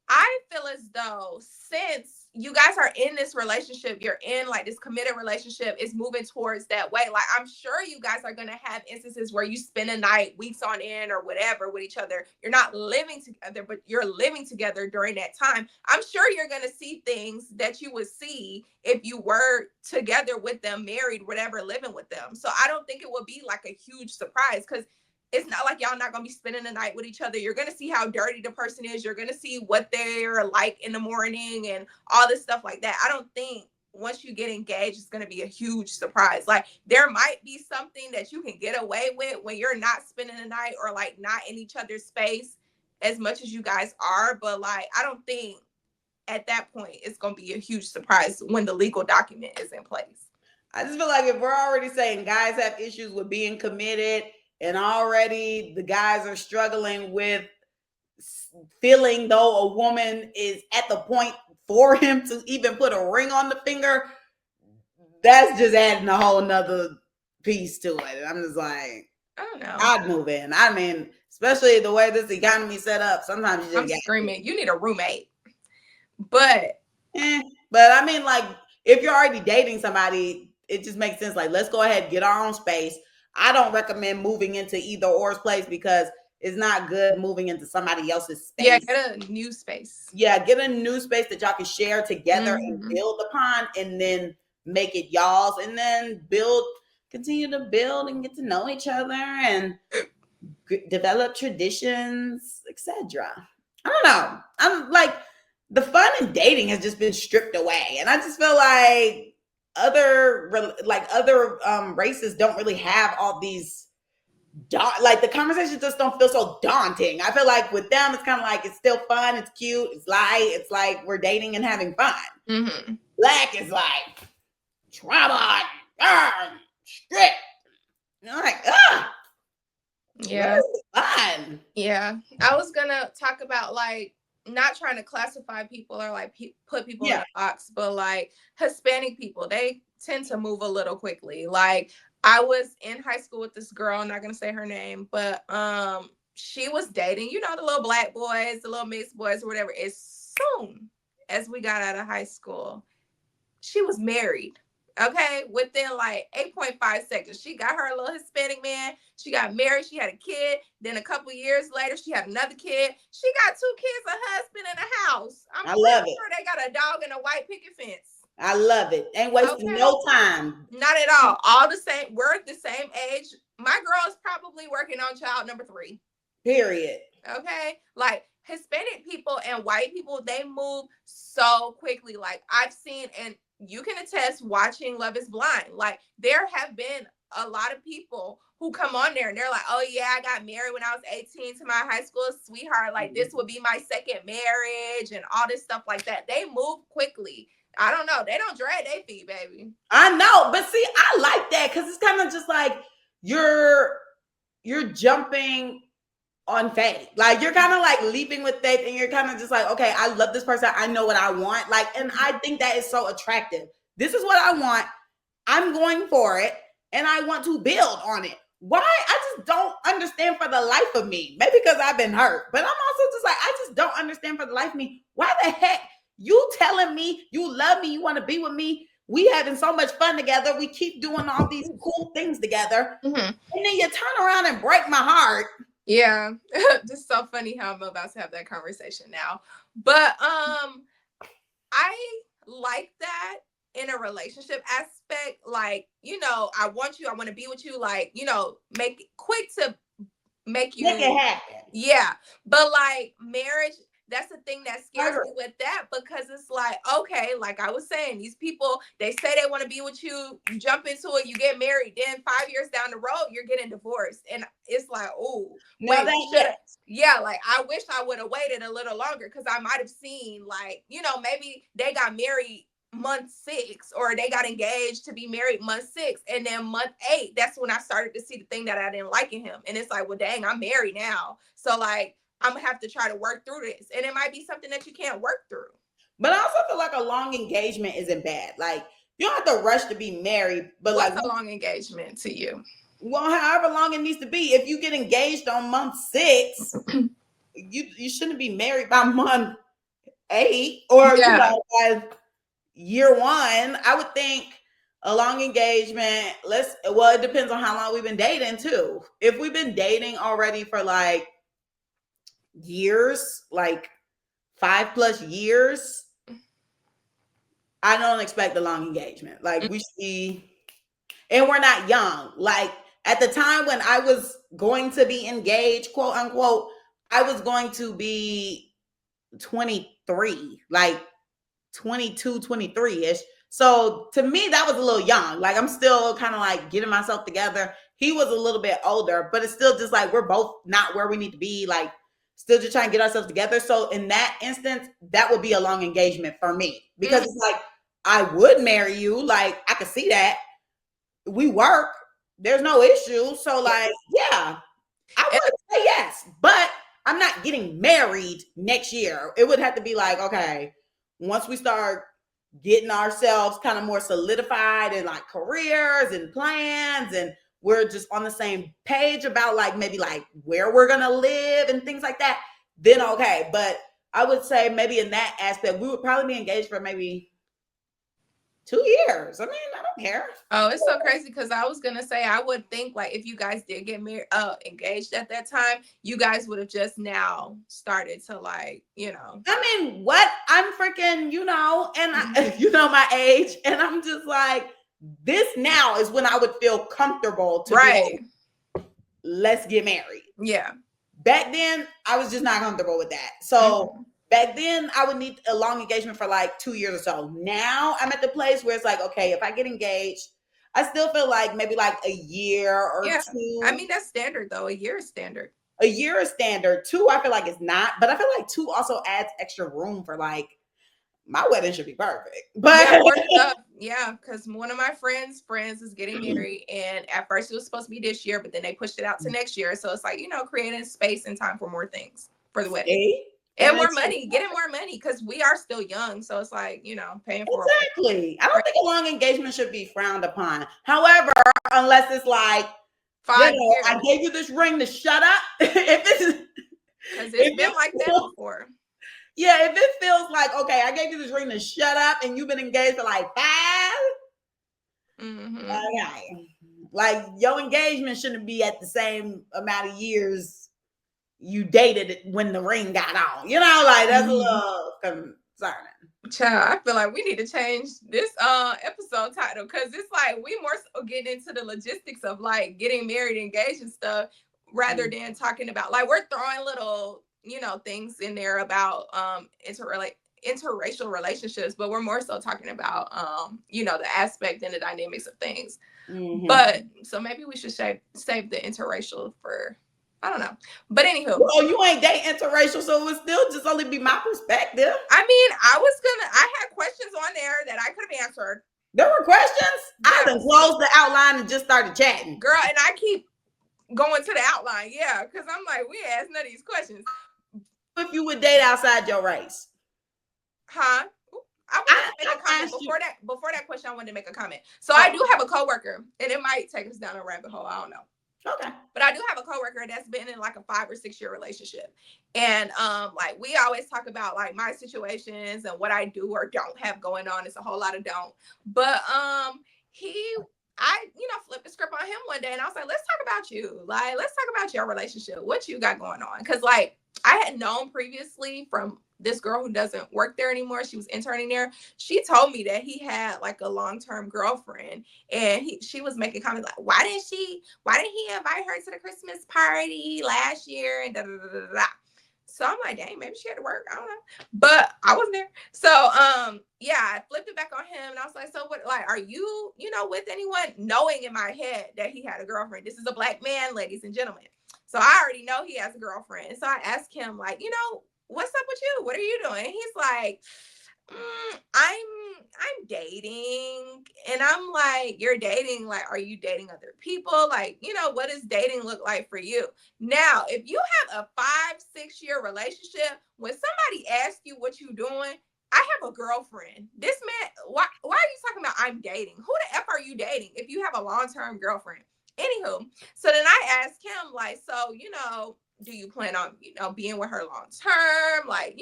I feel as though, since you guys are in this relationship, you're in like this committed relationship, is moving towards that way. Like, I'm sure you guys are going to have instances where you spend a night, weeks on end or whatever with each other. You're not living together, but you're living together during that time. I'm sure you're going to see things that you would see if you were together with them, married, whatever, living with them. So I don't think it would be like a huge surprise, because it's not like y'all not going to be spending the night with each other. You're going to see how dirty the person is. You're going to see what they're like in the morning and all this stuff like that. I don't think once you get engaged, it's going to be a huge surprise. Like, there might be something that you can get away with when you're not spending the night, or like not in each other's space as much as you guys are. But like, I don't think at that point it's going to be a huge surprise when the legal document is in place. I just feel like if we're already saying guys have issues with being committed, and already the guys are struggling with feeling though a woman is at the point for him to even put a ring on the finger, that's just adding a whole nother piece to it. And I'm just like, I don't know. I'd move in. I mean, especially the way this economy set up, sometimes you just screaming, you need a roommate. But I mean, like, if you're already dating somebody, it just makes sense. Like, let's go ahead and get our own space. I don't recommend moving into either or's place, because it's not good moving into somebody else's space. Yeah, get a new space. Yeah, get a new space that y'all can share together and build upon, and then make it y'all's, and then continue to build and get to know each other and develop traditions, etc. I don't know. I'm like, the fun in dating has just been stripped away, and I just feel like other races don't really have all these like, the conversations just don't feel so daunting. I feel like with them, it's kind of like, it's still fun, it's cute, it's light, it's like we're dating and having fun. Black is like trauma, strict. And I'm like, yeah, fun. Yeah, I was gonna talk about, like, not trying to classify people or like put people in a box, but like Hispanic people, they tend to move a little quickly. Like, I was in high school with this girl, I'm not gonna say her name, but she was dating, you know, the little black boys, the little mixed boys or whatever. As soon as we got out of high school, she was married. Okay, within like 8.5 seconds, she got her little Hispanic man. She got married. She had a kid. Then a couple years later, she had another kid. She got 2 kids, a husband, and a house. I love it. Sure they got a dog and a white picket fence. I love it. Ain't wasting no time. Not at all. All the same. We're the same age. My girl is probably working on child number 3. Period. Okay. Like Hispanic people and white people, they move so quickly. Like I've seen, and you can attest watching Love is Blind. Like there have been a lot of people who come on there and they're like, oh yeah, I got married when I was 18 to my high school sweetheart. Like this would be my second marriage and all this stuff like that. They move quickly. I don't know. They don't drag their feet, baby. I know, but see, I like that because it's kind of just like you're jumping on faith. Like you're kind of like leaping with faith and you're kind of just like, okay, I love this person. I know what I want. Like, and I think that is so attractive. This is what I want. I'm going for it and I want to build on it. Why? I just don't understand for the life of me. Maybe because I've been hurt, but I'm also just like, I just don't understand for the life of me. Why the heck you telling me you love me, you want to be with me? We having so much fun together. We keep doing all these cool things together. And then you turn around and break my heart. Yeah. Just so funny how I'm about to have that conversation now. But I like that in a relationship aspect. Like, you know, I want you, I want to be with you, like, you know, make it quick to make you make it happen. Yeah. But like marriage, that's the thing that scares me with that, because it's like, okay, like I was saying, these people, they say they want to be with you, you jump into it, you get married, then 5 years down the road, you're getting divorced. And it's like, oh, wait, yeah, like I wish I would have waited a little longer, because I might have seen, like, you know, maybe they got married month 6 or they got engaged to be married month 6, and then month 8, that's when I started to see the thing that I didn't like in him. And it's like, well, dang, I'm married now, so like I'm gonna have to try to work through this, and it might be something that you can't work through. But I also feel like a long engagement isn't bad. Like you don't have to rush to be married, but what's like a long engagement to you? Well, however long it needs to be. If you get engaged on month 6, you shouldn't be married by month 8 or you know by year 1. I would think a long engagement. It depends on how long we've been dating too. If we've been dating already for like years, like 5+ years, I don't expect a long engagement. Like we should be, and we're not young. Like at the time when I was going to be engaged, quote unquote, I was going to be 23, like 22, 23-ish. So to me, that was a little young. Like I'm still kind of like getting myself together. He was a little bit older, but it's still just like we're both not where we need to be. Like still just trying to get ourselves together. So in that instance, that would be a long engagement for me, because it's like, I would marry you. Like I could see that. We work. There's no issue. So like, yeah, I would say yes, but I'm not getting married next year. It would have to be like, okay, once we start getting ourselves kind of more solidified in like careers and plans, and we're just on the same page about like maybe like where we're gonna live and things like that, then okay. But I would say maybe in that aspect, we would probably be engaged for maybe 2 years. I mean, I don't care. Oh, it's so crazy, because I was gonna say, I would think like if you guys did get married, engaged at that time, you guys would have just now started to like, you know. I mean, what? I'm freaking, you know, and you know my age, and I'm just like, this now is when I would feel comfortable to be like, let's get married. Yeah. Back then, I was just not comfortable with that. So back then, I would need a long engagement for like 2 years or so. Now I'm at the place where it's like, okay, if I get engaged, I still feel like maybe like a year or 2. I mean, that's standard though. A year is standard. A year is standard. 2, I feel like it's not, but I feel like 2 also adds extra room for like, my wedding should be perfect. But because one of my friends is getting married, and at first it was supposed to be this year, but then they pushed it out to next year. So it's like, you know, creating space and time for more things for the wedding. And more money, getting more money, because we are still young. So it's like, you know, paying for Exactly. I don't think a long engagement should be frowned upon. However, unless it's like, 5 years. I gave you this ring to shut up. Because it's been like that before. Yeah, if it feels like, okay, I gave you this ring to shut up and you've been engaged for like 5. Okay. Like your engagement shouldn't be at the same amount of years you dated it when the ring got on. You know, like that's a little concerning. Child, I feel like we need to change this episode title because it's like we more so getting into the logistics of like getting married, engaged, and stuff, rather than talking about like we're throwing little, things in there about interracial relationships, but we're more so talking about the aspect and the dynamics of things. Mm-hmm. But so maybe we should save the interracial for, I don't know. But anywho. Well, you ain't dating interracial, so it would still just only be my perspective. I mean, I had questions on there that I could have answered. There were questions? Yeah. I done closed the outline and just started chatting. Girl, and I keep going to the outline. Yeah, because I'm like, we asked none of these questions. If you would date outside your race. Huh? I wanted to make a comment before that question. I wanted to make a comment. So I do have a coworker, and it might take us down a rabbit hole. I don't know. Okay. But I do have a coworker that's been in like a 5 or 6 year relationship. And like we always talk about like my situations and what I do or don't have going on. It's a whole lot of don't. But I flipped the script on him one day and I was like, let's talk about you. Like, let's talk about your relationship. What you got going on? Because like I had known previously from this girl who doesn't work there anymore. She was interning there. She told me that he had like a long-term girlfriend, and she was making comments like, why didn't he invite her to the Christmas party last year? And da, da, da, da, da. So I'm like, dang, maybe she had to work. I don't know. But I wasn't there. So I flipped it back on him and I was like, so what, like, are you, with anyone? Knowing in my head that he had a girlfriend. This is a Black man, ladies and gentlemen. So I already know he has a girlfriend. And so I asked him, like, what's up with you? What are you doing? And he's like, I'm dating. And I'm like, you're dating? Like, are you dating other people? Like, what does dating look like for you? Now, if you have a 5-6 year relationship, when somebody asks you what you doing, I have a girlfriend. This man, why are you talking about I'm dating? Who the F are you dating if you have a long-term girlfriend? Anywho, so then I asked him, like, so, do you plan on, being with her long term? Like,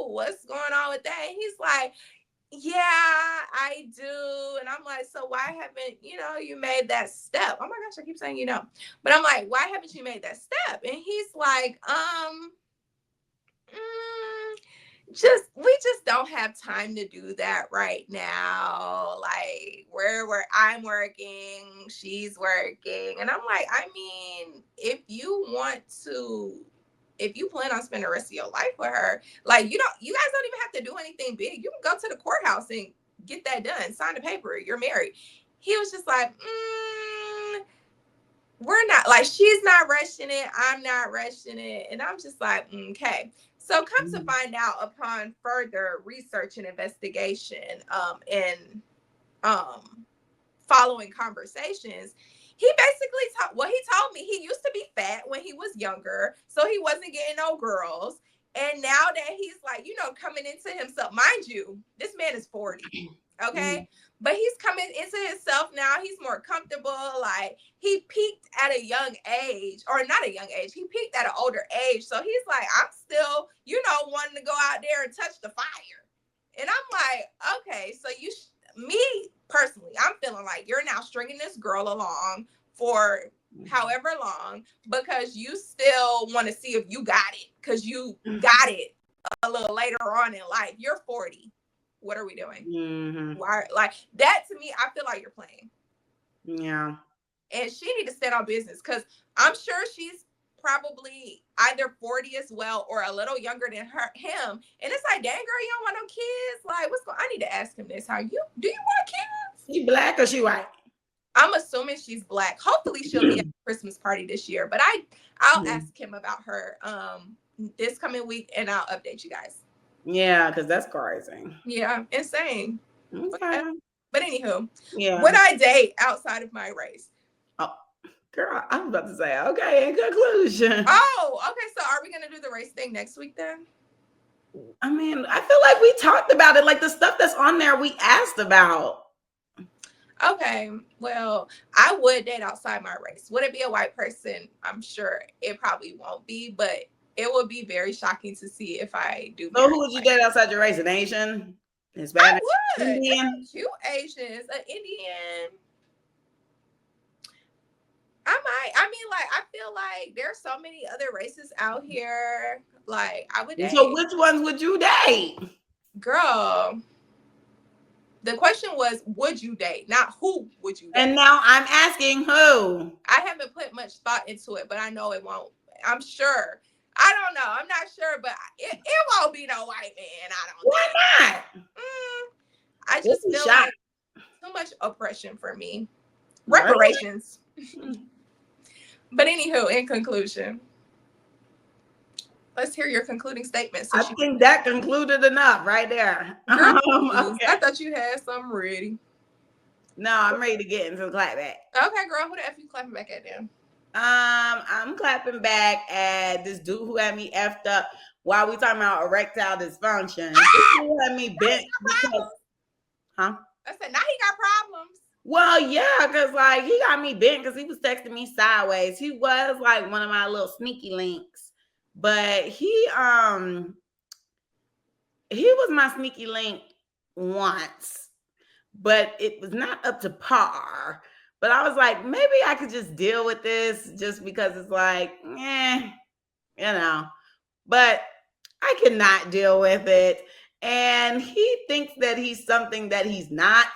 what's going on with that? And he's like, yeah, I do. And I'm like, so why haven't, you made that step? Oh my gosh, I keep saying, but I'm like, why haven't you made that step? And he's like, we just don't have time to do that right now. Like I'm working, she's working. And I'm like, I mean, if you plan on spending the rest of your life with her, like, you guys don't even have to do anything big. You can go to the courthouse and get that done, sign the paper, you're married. He was just like, we're not, like, she's not rushing it, I'm not rushing it. And I'm just like, okay. So come to find out, upon further research and investigation and following conversations, he basically he told me he used to be fat when he was younger, so he wasn't getting no girls. And now that he's like, coming into himself, mind you, this man is 40, okay? But he's coming into himself now. He's more comfortable. Like, he peaked at a young age, or not a young age. He peaked at an older age. So he's like, I'm still, wanting to go out there and touch the fire. And I'm like, okay, so me personally, I'm feeling like you're now stringing this girl along for however long because you still want to see if you got it, because you got it a little later on in life. You're 40. What are we doing? Mm-hmm. Why, like, that to me, I feel like you're playing. Yeah. And she need to stand on business, because I'm sure she's probably either 40 as well or a little younger than him. And it's like, dang, girl, you don't want no kids? Like, I need to ask him this. Do you want kids? She Black or she white? I'm assuming she's Black. Hopefully she'll be at the Christmas party this year. But I'll ask him about her this coming week, and I'll update you guys. Yeah, because that's crazy. Yeah, insane. Okay. But anywho, would I date outside of my race? Oh, girl, I was about to say, okay, in conclusion. Oh, okay. So are we going to do the race thing next week then? I mean, I feel like we talked about it. Like, the stuff that's on there, we asked about. Okay, well, I would date outside my race. Would it be a white person? I'm sure it probably won't be, but it would be very shocking to see if I do. So who would you date outside your race? An Asian? Hispanic? I would. Indian? 2 Asians, an Indian. I mean, like, I feel like there's so many other races out here. Like, I would date. So which ones would you date? Girl, the question was, would you date? Not who would you date? And now I'm asking who. I haven't put much thought into it, but I know it won't. I'm sure. I don't know. I'm not sure, but it won't be no white man. I don't. Why not? I just feel shot. like too much oppression for me. Reparations. But anywho, in conclusion, let's hear your concluding statement. I think that concluded enough right there. Okay. I thought you had something ready. No, I'm ready to get into the clapback. Okay, girl. Who the F you clapping back at then? I'm clapping back at this dude who had me effed up while we talking about erectile dysfunction. This dude had me bent because, I said, now he got problems. Well, yeah, because like he got me bent because he was texting me sideways. He was like one of my little sneaky links, but he was my sneaky link once, but it was not up to par. But I was like, maybe I could just deal with this just because it's like, but I cannot deal with it. And he thinks that he's something that he's not.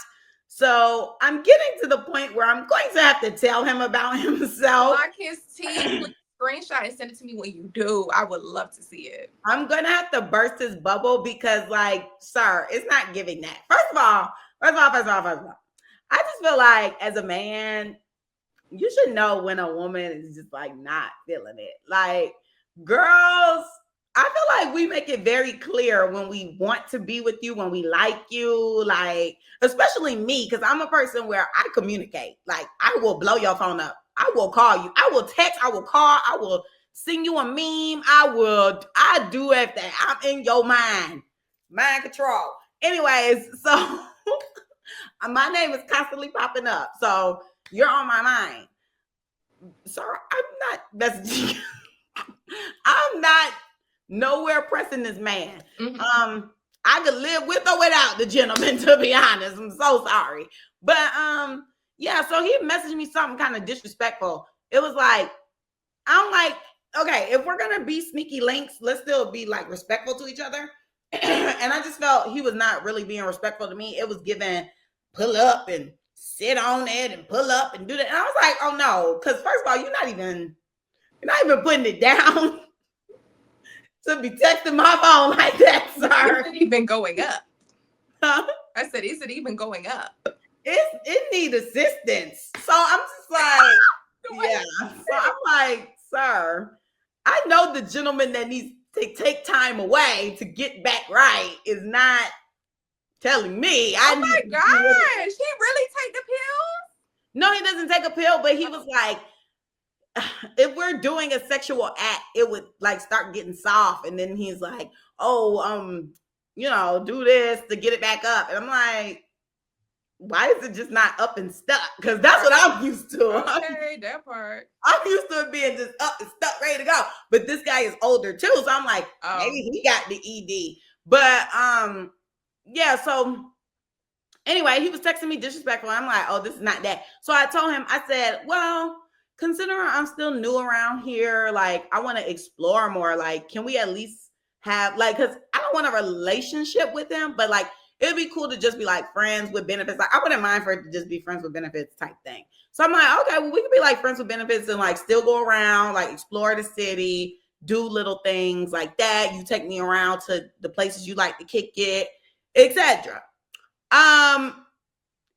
So I'm getting to the point where I'm going to have to tell him about himself. Lock his teeth, screenshot and send it to me when you do. I would love to see it. I'm going to have to burst his bubble because, like, sir, it's not giving that. First of all, I just feel like as a man, you should know when a woman is just like not feeling it. Like, girls, I feel like we make it very clear when we want to be with you, when we like you, like, especially me, because I'm a person where I communicate. Like, I will blow your phone up. I will call you. I will text. I will call. I will send you a meme. I do everything. I'm in your mind control. Anyways, so my name is constantly popping up. So you're on my mind. Sir, I'm not messaging you. I'm not nowhere pressing this man. Mm-hmm. I could live with or without the gentleman, to be honest. I'm so sorry. But yeah, so he messaged me something kind of disrespectful. It was like, I'm like, okay, if we're gonna be sneaky links, let's still be like respectful to each other. And I just felt he was not really being respectful to me. It was given pull up and sit on it and pull up and do that. And I was like, oh no, because first of all, you're not even putting it down to be texting my phone like that, sir. Is it even going up? Huh? I said, is it even going up? It needs assistance. So I'm just like, yeah. So I'm like, sir, I know the gentleman that needs to take time away to get back right is not telling me. Oh my gosh, he really take the pills? No, he doesn't take a pill, but he was like, if we're doing a sexual act, it would like start getting soft. And then he's like, oh, do this to get it back up. And I'm like, why is it just not up and stuck? Because that's what I'm used to. Okay, that part. I'm used to it being just up and stuck, ready to go. But this guy is older too. So I'm like, maybe he got the ED. But yeah, so anyway, he was texting me disrespectful. I'm like, oh, this is not that. So I told him, I said, well, considering I'm still new around here, like I want to explore more. Like, can we at least have like, because I don't want a relationship with him, but like it'd be cool to just be like friends with benefits. Like I wouldn't mind for it to just be friends with benefits type thing. So I'm like, okay, well, we could be like friends with benefits and like still go around, like explore the city, do little things like that. You take me around to the places you like to kick it, etc. I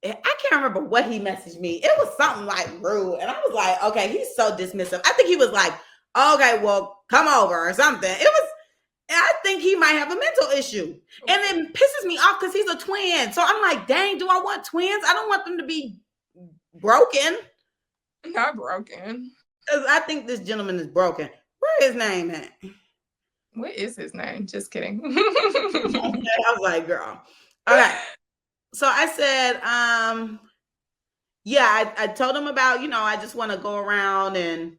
can't remember what he messaged me. It was something like rude. And I was like, okay, he's so dismissive. I think he was like, okay, well, come over or something. I think he might have a mental issue. And it pisses me off because he's a twin. So I'm like, dang, do I want twins? I don't want them to be broken. Not broken. Because I think this gentleman is broken. Where is his name at? What is his name? Just kidding. I was like, girl. Okay. So I said, yeah, I told him about, I just want to go around and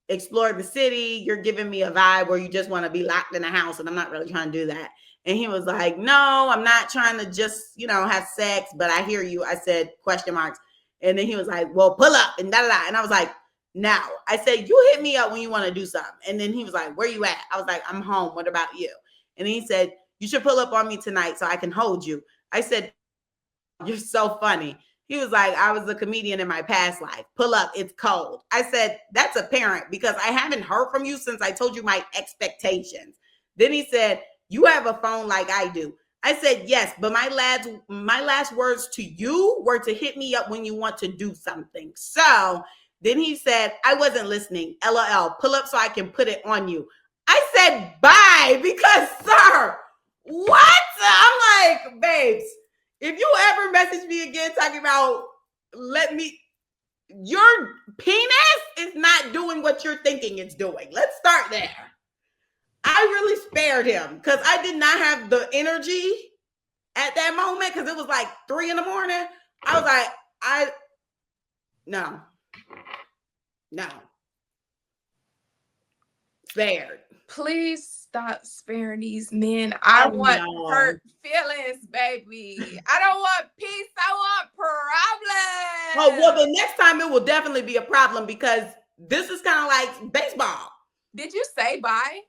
explore the city. You're giving me a vibe where you just want to be locked in a house, and I'm not really trying to do that. And he was like, no, I'm not trying to just, have sex, but I hear you. I said, question marks. And then he was like, well, pull up and da-da-da. And I was like, now. I said, you hit me up when you want to do something. And then he was like, where you at? I was like, I'm home. What about you? And he said, You should pull up on me tonight so I can hold you. I said, you're so funny. He was like, I was a comedian in my past life. Pull up, it's cold. I said, that's apparent because I haven't heard from you since I told you my expectations. Then he said, you have a phone like I do. I said, yes, but my last words to you were to hit me up when you want to do something. So then he said, I wasn't listening. LOL, pull up so I can put it on you. I said, bye, because, sir, what? I'm like, babes, if you ever message me again talking about your penis is not doing what you're thinking it's doing. Let's start there. I really spared him because I did not have the energy at that moment because it was like 3 a.m. I was like, no. Spared. Please stop sparing these men. I want hurt feelings, baby. I don't want peace. I want problems. Oh, well, the next time it will definitely be a problem because this is kind of like baseball. Did you say bye?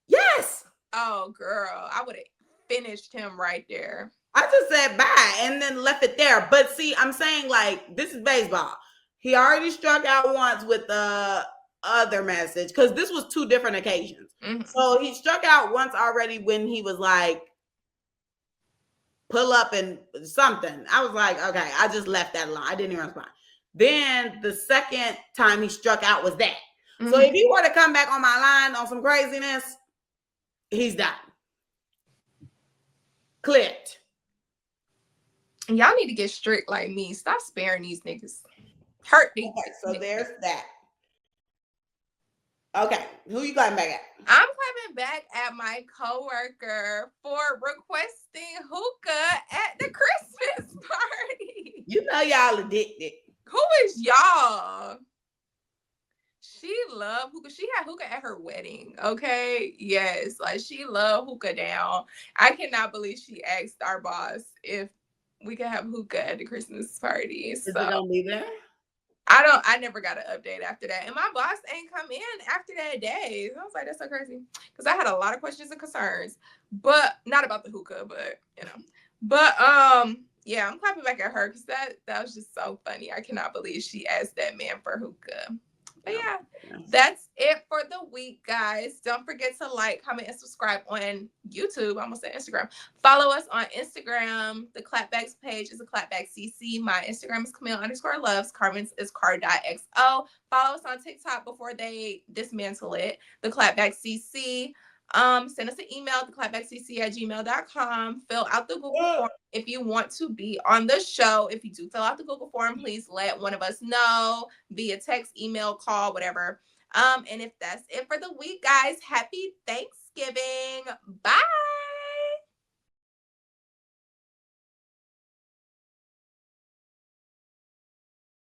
Yes. Oh, girl. I would have finished him right there. I just said bye and then left it there. But see, I'm saying like this is baseball. He already struck out once with the other message because this was 2 different occasions. Mm-hmm. So he struck out once already when he was like, pull up and something. I was like, okay, I just left that alone. I didn't even respond. Then the second time he struck out was that. Mm-hmm. So if he were to come back on my line on some craziness, he's done. Clipped. Y'all need to get strict like me. Stop sparing these niggas. Hurt these. Okay, so niggas. There's that. Okay, who you clapping back at? I'm clapping back at my coworker for requesting hookah at the Christmas party. You know y'all addicted. Who is y'all? She loved hookah. She had hookah at her wedding. Okay, yes, like she loved hookah down. I cannot believe she asked our boss if we could have hookah at the Christmas party. Is it gonna be there? I never got an update after that. And my boss ain't come in after that day. So I was like, that's so crazy. Because I had a lot of questions and concerns. But not about the hookah, but you know. But yeah, I'm clapping back at her because that was just so funny. I cannot believe she asked that man for hookah. But yeah, that's it for the week, guys. Don't forget to like, comment, and subscribe on YouTube. I almost said Instagram. Follow us on Instagram. The Clapback's page is theclapbackcc. My Instagram is Camille_loves. Carmen's is car.xo. Follow us on TikTok before they dismantle it. The Clapbackcc. Send us an email, theclapbackcc@gmail.com. Fill out the Google form if you want to be on the show. If you do fill out the Google form, please let one of us know via text, email, call, whatever. And if that's it for the week, guys, happy Thanksgiving. Bye.